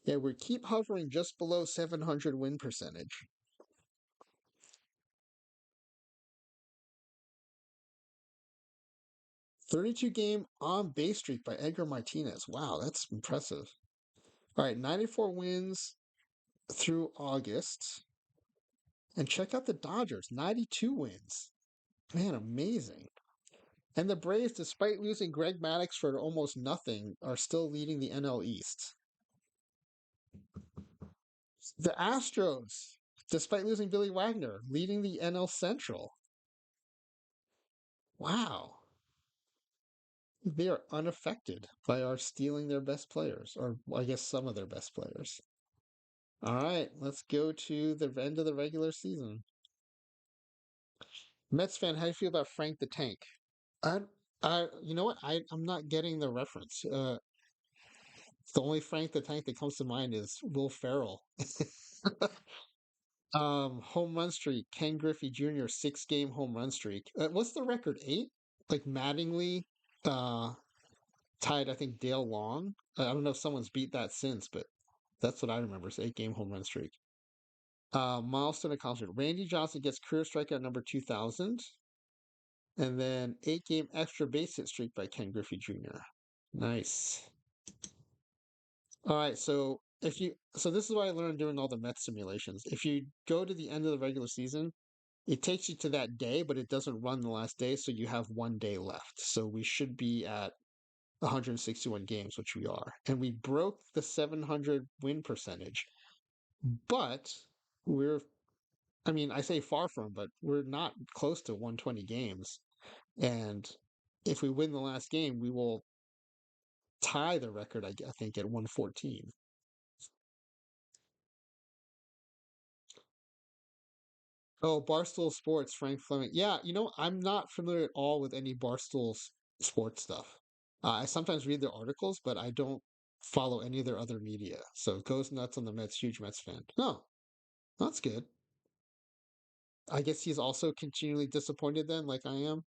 Yeah, we keep hovering just below 700 win percentage. 32-game on base streak by Edgar Martinez. Wow, that's impressive. All right, 94 wins through August. And check out the Dodgers, 92 wins. Man, amazing. And the Braves, despite losing Greg Maddux for almost nothing, are still leading the NL East. The Astros, despite losing Billy Wagner, leading the NL Central. Wow. They are unaffected by our stealing their best players, or I guess some of their best players. All right, let's go to the end of the regular season. Mets fan, how do you feel about Frank the Tank? I, you know what? I'm not getting the reference. The only Frank the Tank that comes to mind is Will Ferrell. Home run streak, Ken Griffey Jr. 6-game home run streak. What's the record? 8? Like Mattingly, uh, tied. I think Dale Long. I don't know if someone's beat that since, but that's what I remember. It's 8-game home run streak. Milestone accomplishment. Randy Johnson gets career strikeout number 2,000. And then 8-game extra base hit streak by Ken Griffey Jr. Nice. All right, so this is what I learned doing all the Mets simulations. If you go to the end of the regular season, it takes you to that day, but it doesn't run the last day, so you have one day left. So we should be at 161 games, which we are. And we broke the 700 win percentage, but we're, I mean, I say far from, but we're not close to 120 games. And if we win the last game, we will tie the record, I think, at 114. Oh, Barstool Sports, Frank Fleming. Yeah, I'm not familiar at all with any sports stuff. I sometimes read their articles, but I don't follow any of their other media. So goes nuts on the Mets, huge Mets fan. No, that's good. I guess he's also continually disappointed then, like I am.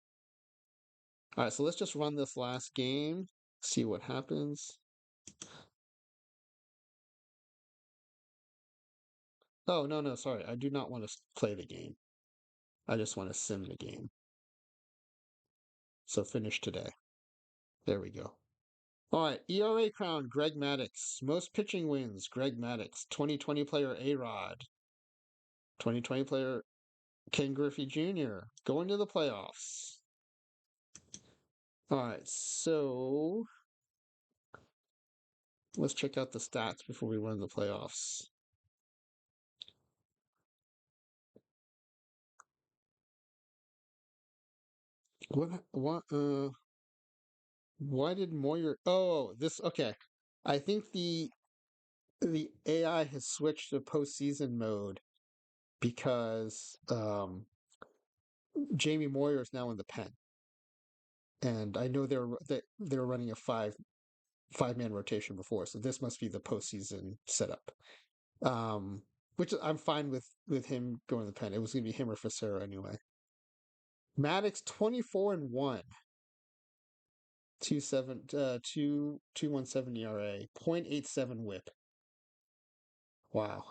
All right, so let's just run this last game, see what happens. Oh, no, no, sorry. I do not want to play the game. I just want to sim the game. So finish today. There we go. All right, ERA crown, Greg Maddux. Most pitching wins, Greg Maddux. 2020 player, A-Rod. 2020 player, Ken Griffey Jr. Going to the playoffs. All right, so let's check out the stats before we run the playoffs. Why did Moyer? Oh, this okay. I think the AI has switched to postseason mode because Jamie Moyer is now in the pen, and I know they're running a five man rotation before, so this must be the postseason setup. Um, which I'm fine with him going to the pen. It was going to be him or Facero anyway. Maddox 24-1, 2.17 ERA, 0.87 WHIP. Wow.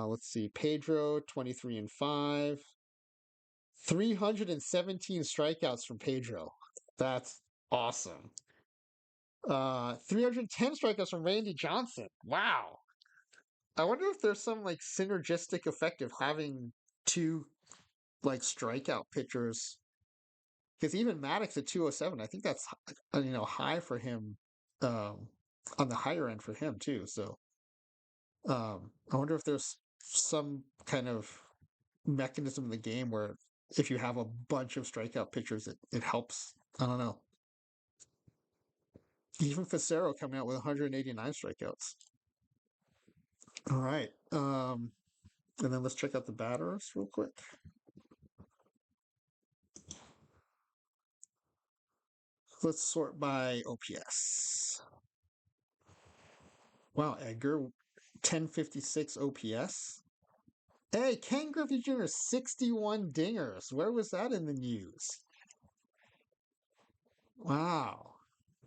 Let's see. Pedro 23-5, 317 strikeouts from Pedro. That's awesome. 310 strikeouts from Randy Johnson. Wow. I wonder if there's some like synergistic effect of having two like strikeout pitchers. Because even Maddox at 207, I think that's high for him, um, on the higher end for him too. So I wonder if there's some kind of mechanism in the game where if you have a bunch of strikeout pitchers, it helps. I don't know. Even Facero coming out with 189 strikeouts. All right. And then let's check out the batters real quick. Let's sort by OPS. Wow, Edgar, 1056 OPS. Hey, Ken Griffey Jr., 61 dingers. Where was that in the news? Wow.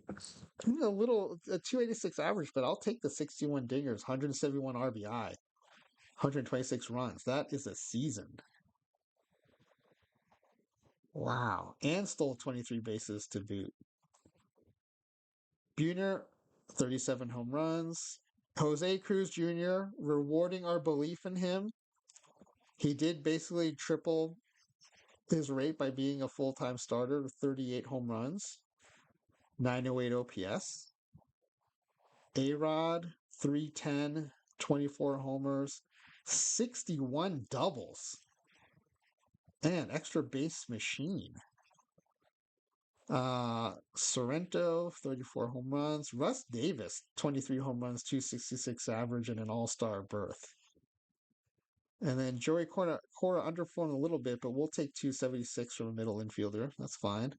A 286 average, but I'll take the 61 dingers, 171 RBI, 126 runs. That is a season. Wow. And stole 23 bases to boot. Buhner, 37 home runs. Jose Cruz Jr., rewarding our belief in him. He did basically triple his rate by being a full-time starter with 38 home runs, 908 OPS. A-Rod, 310, 24 homers, 61 doubles, and extra base machine. Sorrento, 34 home runs. Russ Davis, 23 home runs, 266 average, and an all-star berth. And then Joey Cora underperformed a little bit, but we'll take 276 from a middle infielder. That's fine.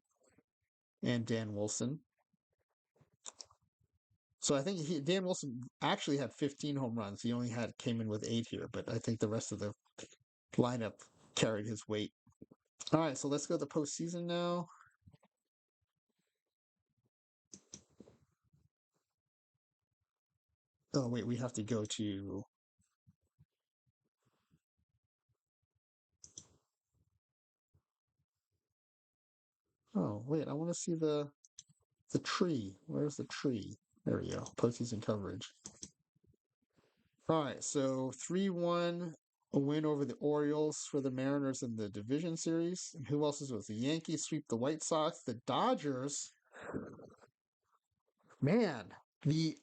And Dan Wilson. So I think Dan Wilson actually had 15 home runs. He only came in with 8 here, but I think the rest of the lineup carried his weight. All right, so let's go to the postseason now. Oh wait, we have to go to. Oh wait, I want to see the tree. Where's the tree? There we go. Postseason coverage. All right, so 3-1, a win over the Orioles for the Mariners in the division series. And who else is with the Yankees sweep the White Sox? The Dodgers. Man, the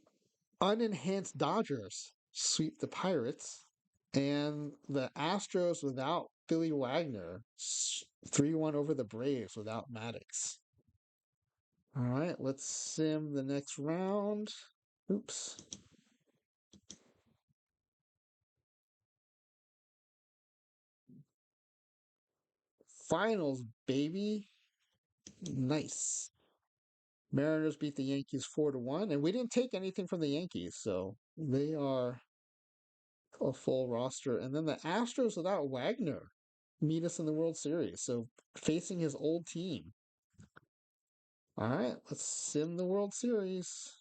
unenhanced Dodgers sweep the Pirates, and the Astros without Billy Wagner 3-1 over the Braves without Maddox. All right, let's sim the next round. Oops. Finals, baby. Nice. Mariners beat the Yankees 4-1, and we didn't take anything from the Yankees, so they are a full roster. And then the Astros without Wagner meet us in the World Series, so facing his old team. All right, let's sim the World Series.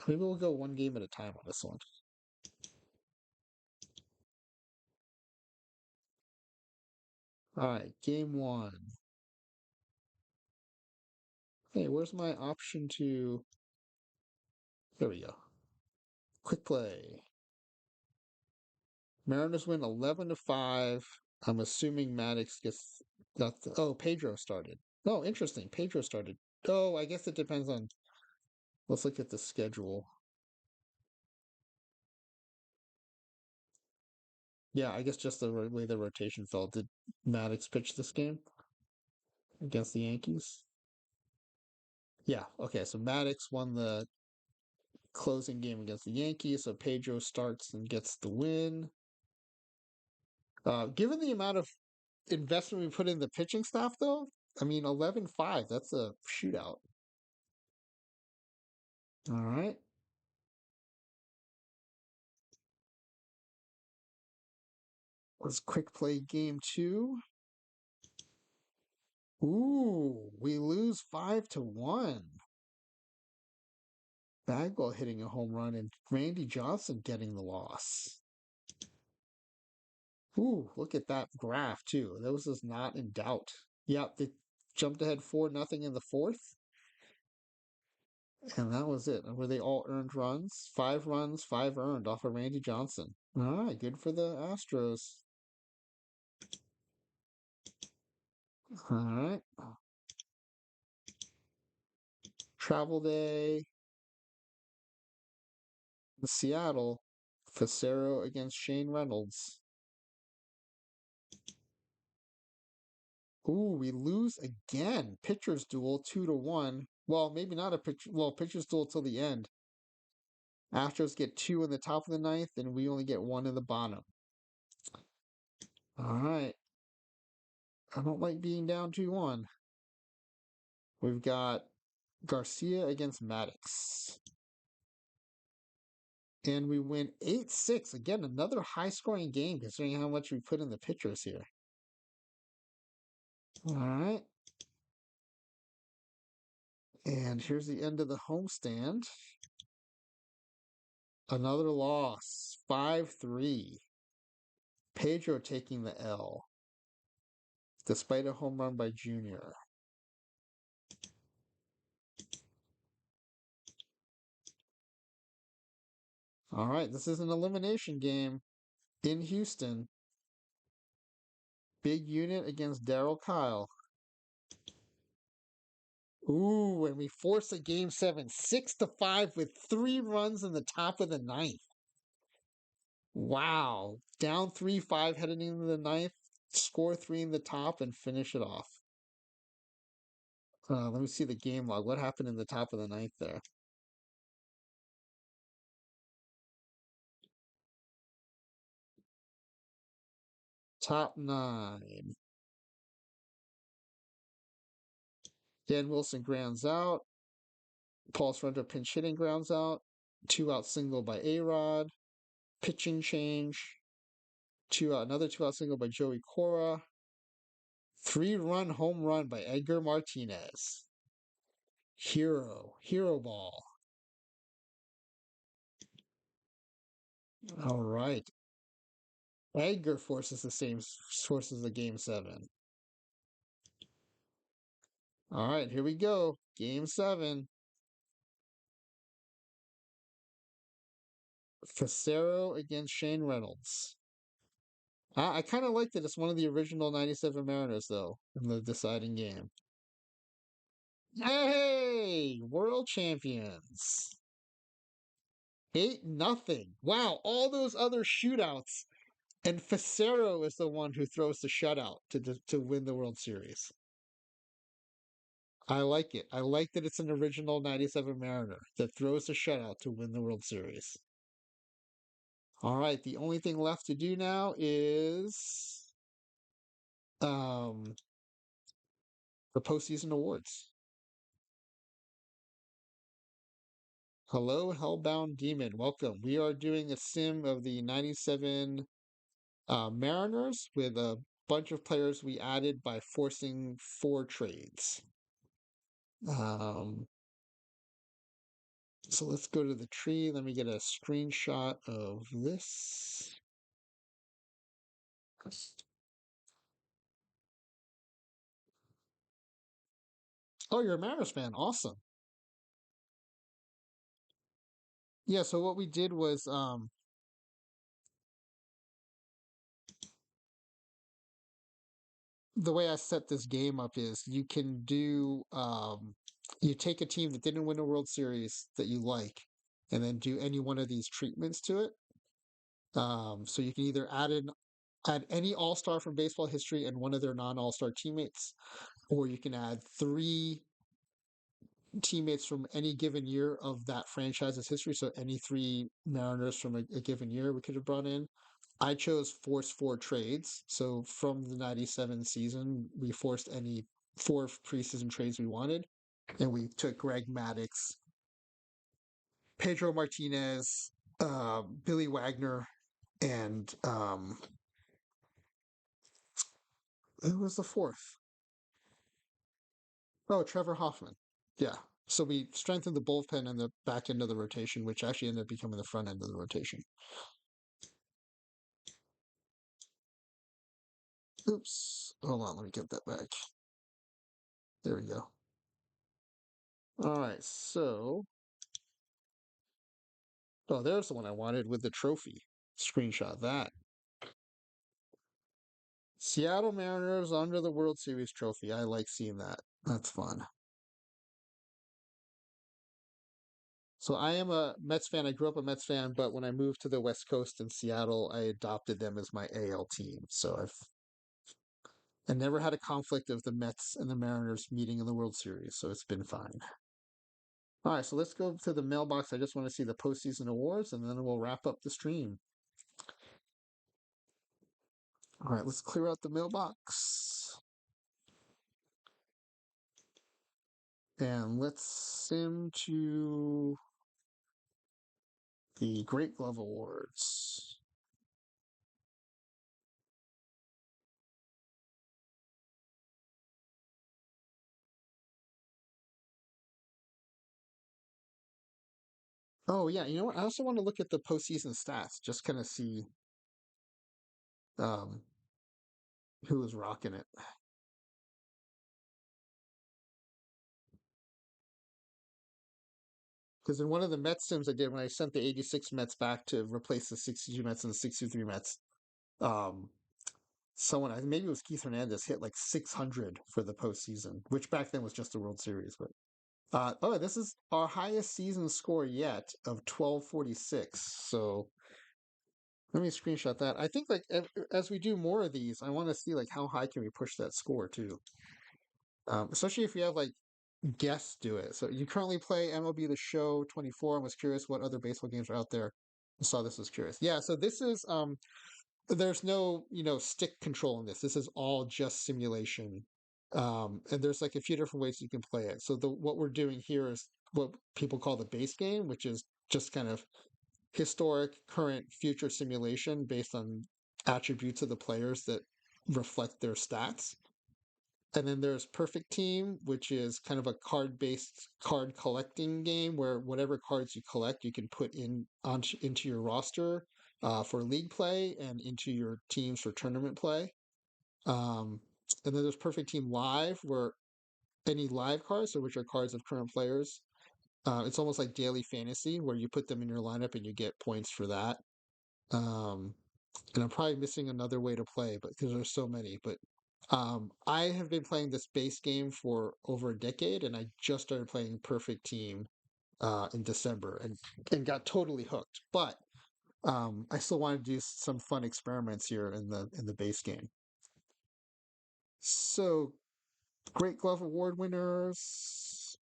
Maybe we'll go one game at a time on this one. All right, game one. Hey, where's my option to? There we go. Quick play. Mariners win 11-5. I'm assuming Maddox got oh, Pedro started. Oh, interesting. Pedro started. Oh, I guess it depends on. Let's look at the schedule. Yeah, I guess just the way the rotation fell. Did Maddox pitch this game against the Yankees? Yeah. Okay. So Maddox won the closing game against the Yankees. So Pedro starts and gets the win. Given the amount of investment we put in the pitching staff, though, I mean, 11-5, that's a shootout. All right. Let's quick play game two. Ooh, we lose 5-1. Bagwell hitting a home run and Randy Johnson getting the loss. Ooh, look at that graph too. Those is not in doubt. Yep, they jumped ahead 4-0 in the fourth, and that was it. Were they all earned runs? 5 runs, 5 earned off of Randy Johnson. All right, good for the Astros. All right. Travel day in Seattle. Facero against Shane Reynolds. Ooh, we lose again. Pitchers duel 2-1. Well, maybe not a pitch. Well, pitchers duel till the end. Astros get 2 in the top of the ninth, and we only get 1 in the bottom. All right. I don't like being down 2-1. We've got Garcia against Maddox. And we win 8-6. Again, another high scoring game considering how much we put in the pitchers here. All right. And here's the end of the homestand. Another loss, 5-3. Pedro taking the L, despite a home run by Junior. All right, this is an elimination game in Houston. Big unit against Daryl Kyle. Ooh, and we force a game seven, 6-5 with 3 runs in the top of the ninth. Wow. Down 3-5 heading into the ninth, score 3 in the top, and finish it off. Let me see the game log. What happened in the top of the ninth there? Top 9. Dan Wilson grounds out. Paul Sorrento pinch hitting grounds out. 2-out single by A-Rod. Pitching change. 2-out, another 2-out single by Joey Cora. 3-run home run by Edgar Martinez. Hero ball. All right. Edgar forces the game 7. All right, here we go. Game 7. Facero against Shane Reynolds. I kind of liked it. It's one of the original 97 Mariners, though, in the deciding game. Hey, world champions. 8-0. Wow, all those other shootouts. And Facero is the one who throws the shutout to win the World Series. I like it. I like that it's an original 97 Mariner that throws the shutout to win the World Series. All right, the only thing left to do now is the postseason awards. Hello, Hellbound Demon. Welcome. We are doing a sim of the 97 Mariners with a bunch of players we added by forcing 4 trades. So let's go to the tree. Let me get a screenshot of this. Oh, you're a Mariners fan. Awesome. Yeah, so what we did was the way I set this game up is you can do you take a team that didn't win a World Series that you like, and then do any one of these treatments to it. So you can either add any All Star from baseball history and one of their non All Star teammates, or you can add three teammates from any given year of that franchise's history. So any three Mariners from a given year we could have brought in. I chose force four trades. So from the 97 season, we forced any four preseason trades we wanted. And we took Greg Maddux, Pedro Martinez, Billy Wagner, and who was the fourth? Oh, Trevor Hoffman. Yeah. So we strengthened the bullpen and the back end of the rotation, which actually ended up becoming the front end of the rotation. Oops. Hold on, let me get that back. There we go. All right, so oh, there's the one I wanted with the trophy. Screenshot that. Seattle Mariners under the World Series trophy. I like seeing that. That's fun. So I am a Mets fan. I grew up a Mets fan, but when I moved to the West Coast in Seattle, I adopted them as my AL team. So I never had a conflict of the Mets and the Mariners meeting in the World Series, so it's been fine. All right, so let's go to the mailbox. I just want to see the postseason awards, and then we'll wrap up the stream. All right, let's clear out the mailbox. And let's sim to the Great Glove Awards. Oh yeah, you know what? I also want to look at the postseason stats, just kind of see um, who was rocking it. Because in one of the Mets sims I did when I sent the 86 Mets back to replace the 62 Mets and the 63 Mets, um, someone, maybe it was Keith Hernandez, hit like 600 for the postseason, which back then was just the World Series. But oh, this is our highest season score yet of 1246. So let me screenshot that. I think like as we do more of these, I want to see like how high can we push that score too. Especially if we have like guests do it. So you currently play MLB The Show 24. I was curious what other baseball games are out there. I saw this was curious. Yeah, so this is there's no, stick control in this. This is all just simulation. And there's like a few different ways you can play it. So the what we're doing here is what people call the base game, which is just kind of historic, current, future simulation based on attributes of the players that reflect their stats. And then there's Perfect Team, which is kind of a card-based card collecting game where whatever cards you collect, you can put into your roster for league play and into your teams for tournament play. Um, and then there's Perfect Team Live, where any live cards, so which are cards of current players, it's almost like daily fantasy, where you put them in your lineup and you get points for that. Um, and I'm probably missing another way to play, but because there's so many. But I have been playing this base game for over a decade, and I just started playing Perfect Team in December, and got totally hooked. But I still want to do some fun experiments here in the base game. So, Great Glove Award winners.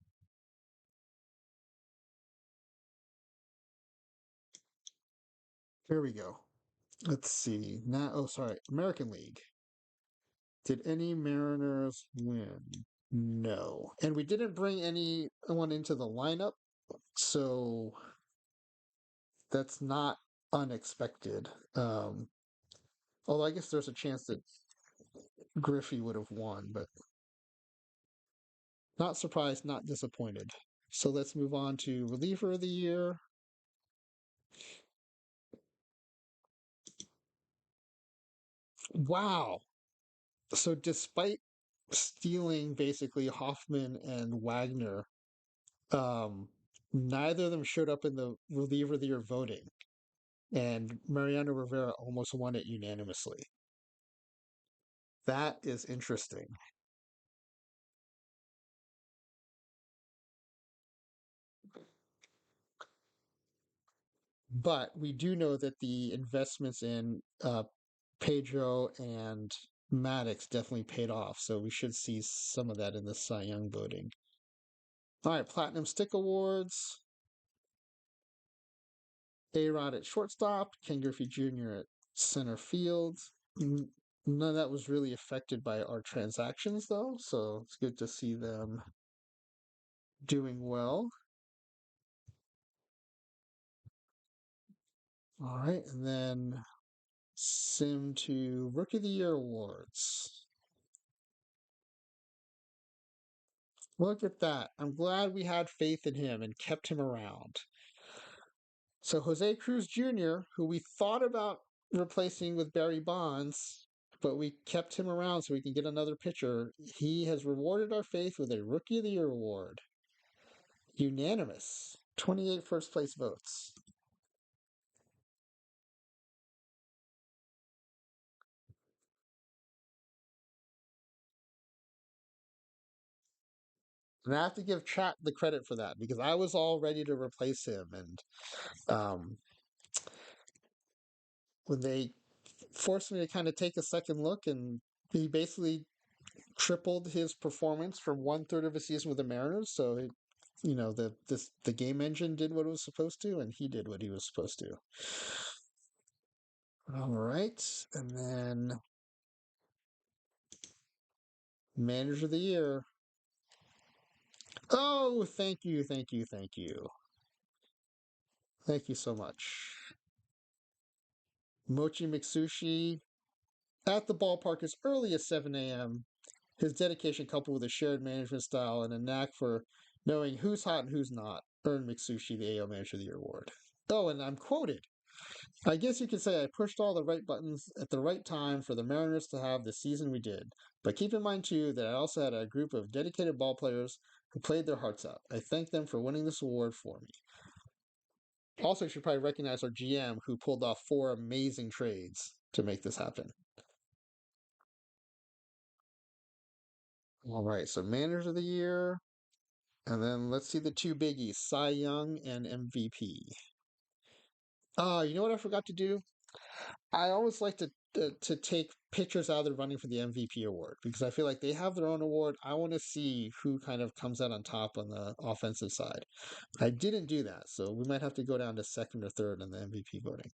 Here we go. Let's see. Now, oh, sorry, American League. Did any Mariners win? No. And we didn't bring anyone into the lineup, so that's not unexpected. Although I guess there's a chance that Griffey would have won, but not surprised, not disappointed. So let's move on to reliever of the year. Wow. So despite stealing basically Hoffman and Wagner. Um, Neither of them showed up in the reliever of the year voting, and Mariano Rivera almost won it unanimously. That is interesting. But we do know that the investments in Pedro and Maddox definitely paid off, so we should see some of that in the Cy Young voting. All right, Platinum Stick Awards. A-Rod at shortstop, Ken Griffey Jr. at center field. None of that was really affected by our transactions, though, so it's good to see them doing well. All right, and then Sim to Rookie of the Year awards. Look at that. I'm glad we had faith in him and kept him around. So Jose Cruz Jr., who we thought about replacing with Barry Bonds, but we kept him around so we can get another pitcher. He has rewarded our faith with a Rookie of the Year award. Unanimous. 28 first place votes. And I have to give chat the credit for that because I was all ready to replace him. And um, when they forced me to kind of take a second look, and he basically tripled his performance from 1/3 of a season with the Mariners. So, the game engine did what it was supposed to, and he did what he was supposed to. All right, and then Manager of the Year. Oh, thank you, thank you, thank you, thank you so much. Mochi Mitsushi at the ballpark as early as 7 a.m. His dedication, coupled with a shared management style and a knack for knowing who's hot and who's not, earned Mitsushi the AL Manager of the Year award. Oh, and I'm quoted. I guess you could say I pushed all the right buttons at the right time for the Mariners to have the season we did. But keep in mind, too, that I also had a group of dedicated ball players who played their hearts out. I thank them for winning this award for me. Also, you should probably recognize our GM who pulled off 4 amazing trades to make this happen. All right, so Manager of the Year. And then let's see the two biggies, Cy Young and MVP. You know what I forgot to do? I always like to take pitchers out of the running for the MVP award because I feel like they have their own award. I want to see who kind of comes out on top on the offensive side. I didn't do that, so we might have to go down to second or third in the MVP voting.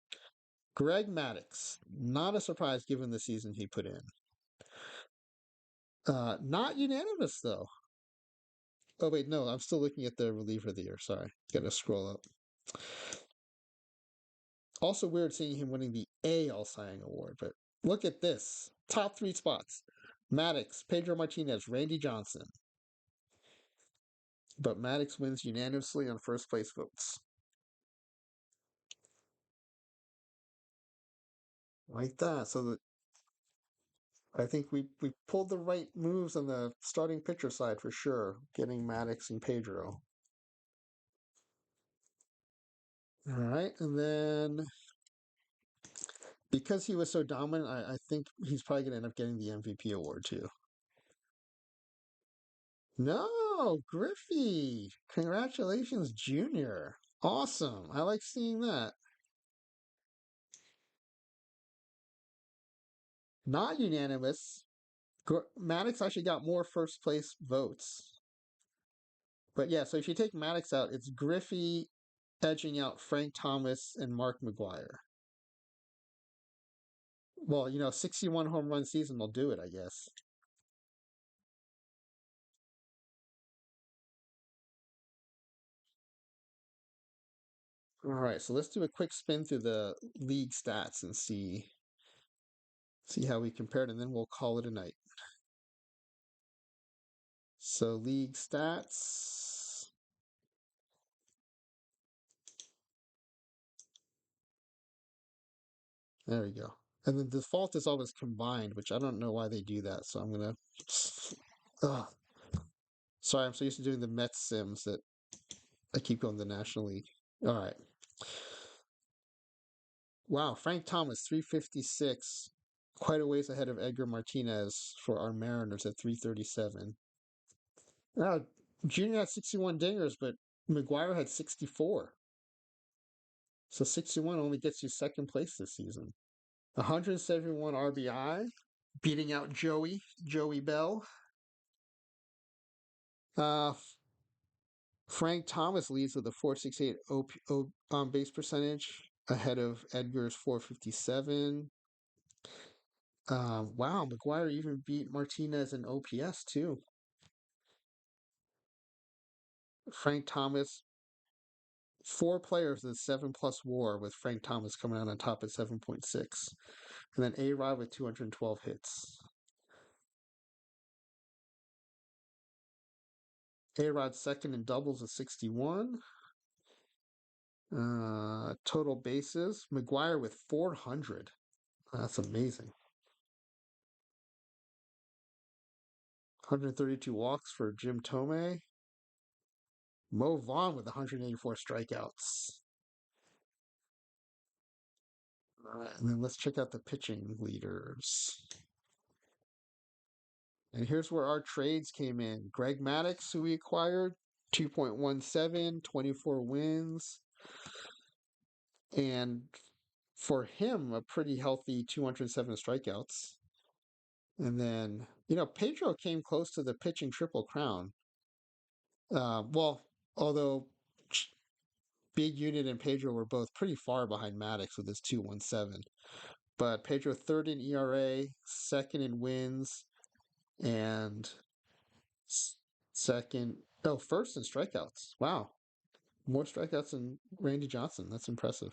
Greg Maddux, not a surprise given the season he put in. Not unanimous though. Oh wait, no, I'm still looking at the reliever of the year. Sorry, gotta scroll up. Also weird seeing him winning the AL Cy Young Award, but look at this. Top 3 spots. Maddox, Pedro Martinez, Randy Johnson. But Maddox wins unanimously on first place votes. Like that. So that I think we pulled the right moves on the starting pitcher side for sure, getting Maddox and Pedro. All right, and then because he was so dominant, I think he's probably going to end up getting the MVP award too. No, Griffey! Congratulations, Junior. Awesome. I like seeing that. Not unanimous. Maddox actually got more first place votes. But yeah, so if you take Maddox out, it's Griffey edging out Frank Thomas and Mark McGwire. Well, 61 home run season will do it, I guess. All right, so let's do a quick spin through the league stats and see how we compared, and then we'll call it a night. So league stats. There we go. And the default is always combined, which I don't know why they do that. So I'm gonna. Ugh. Sorry, I'm so used to doing the Mets sims that I keep going to the National League. All right. Wow, Frank Thomas, 356. Quite a ways ahead of Edgar Martinez for our Mariners at 337. Uh, Junior had 61 dingers, but McGuire had 64. So 61 only gets you second place this season. 171 RBI, beating out Joey Bell. Uh, Frank Thomas leads with a 468 on base percentage ahead of Edgar's 457. Wow, McGuire even beat Martinez in OPS too. Frank Thomas, four players with 7+ WAR, with Frank Thomas coming out on top at 7.6, and then A-Rod with 212 hits. A-Rod second in doubles with 61. Total bases, McGuire with 400. That's amazing. 132 walks for Jim Tomei. Mo Vaughn with 184 strikeouts. And then let's check out the pitching leaders. And here's where our trades came in. Greg Maddux, who we acquired, 2.17, 24 wins. And for him, a pretty healthy 207 strikeouts. And then, Pedro came close to the pitching triple crown. Well, although Big Unit and Pedro were both pretty far behind Maddox with his 2.17. But Pedro third in ERA, second in wins, and first in strikeouts. Wow. More strikeouts than Randy Johnson. That's impressive.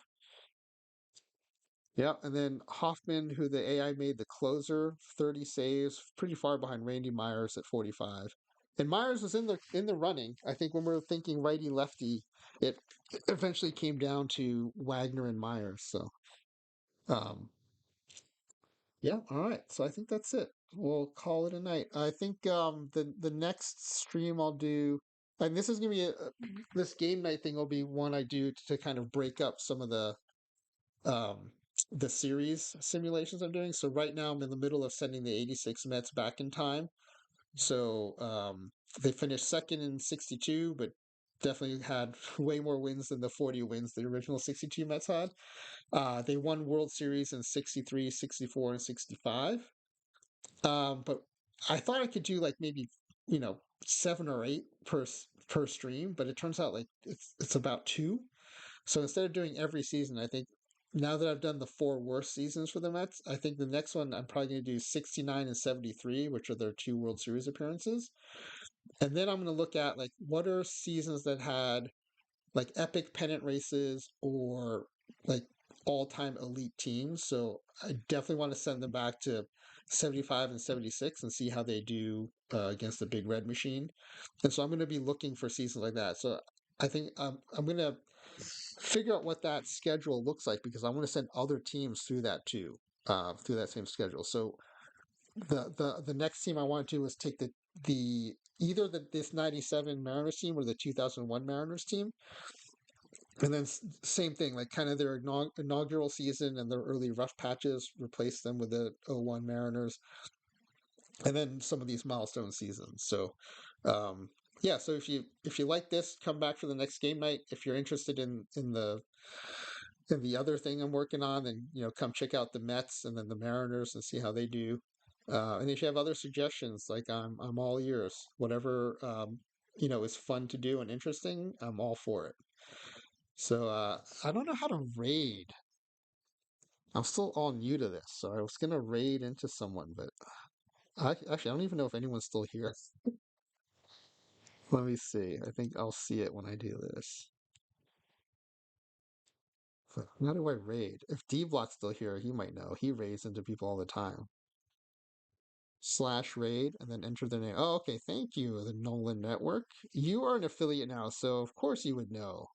Yeah, and then Hoffman, who the AI made the closer, 30 saves, pretty far behind Randy Myers at 45. And Myers was in the running. I think when we were thinking righty lefty, it eventually came down to Wagner and Myers. So, um, yeah, all right. So I think that's it. We'll call it a night. I think the next stream I'll do, and this is gonna be this game night thing will be one I do to kind of break up some of um the series simulations I'm doing. So right now I'm in the middle of sending the 86 Mets back in time. So they finished second in 62, but definitely had way more wins than the 40 wins the original 62 Mets had. They won World Series in 63, 64, and 65. But I thought I could do like maybe, 7 or 8 per stream, but it turns out like it's about two. So instead of doing every season, I think now that I've done the four worst seasons for the Mets, I think the next one I'm probably going to do 69 and 73, which are their two World Series appearances. And then I'm going to look at like what are seasons that had like epic pennant races or like all-time elite teams. So I definitely want to send them back to 75 and 76 and see how they do against the Big Red Machine. And so I'm going to be looking for seasons like that. So I think I'm going to figure out what that schedule looks like because I want to send other teams through that too, through that same schedule. So the next team I want to do is take the either this 97 Mariners team or the 2001 Mariners team, and then same thing, like kind of their inaugural season and their early rough patches, replace them with the '01 Mariners, and then some of these milestone seasons. So, um, yeah. So if you like this, come back for the next game night. If you're interested in the other thing I'm working on, then come check out the Mets and then the Mariners and see how they do. And if you have other suggestions, like I'm all ears. Whatever is fun to do and interesting, I'm all for it. So I don't know how to raid. I'm still all new to this, so I was gonna raid into someone, but actually I don't even know if anyone's still here. Let me see. I think I'll see it when I do this. So how do I raid? If D Block's still here, he might know. He raids into people all the time. /raid and then enter their name. Oh, okay. Thank you, the Nolan Network. You are an affiliate now, so of course you would know.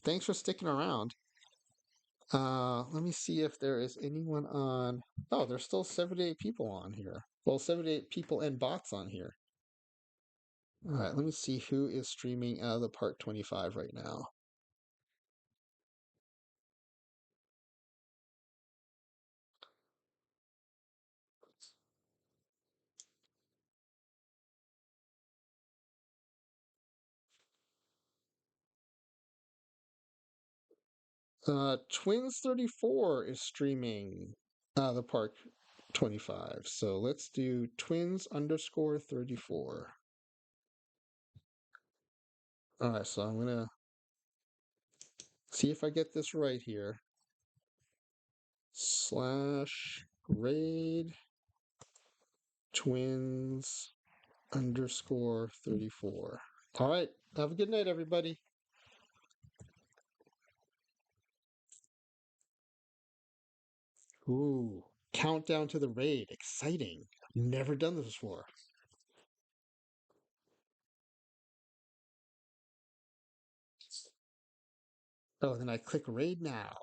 Thanks for sticking around. Let me see if there is anyone on. Oh, there's still 78 people on here. Well, 78 people and bots on here. All right, let me see who is streaming the part 25 right now. Twins34 is streaming the part 25. So let's do twins_34. All right, so I'm gonna see if I get this right here. Slash raid twins_34. All right. Have a good night, everybody. Ooh. Countdown to the raid. Exciting. Never done this before. Oh, then I click raid now.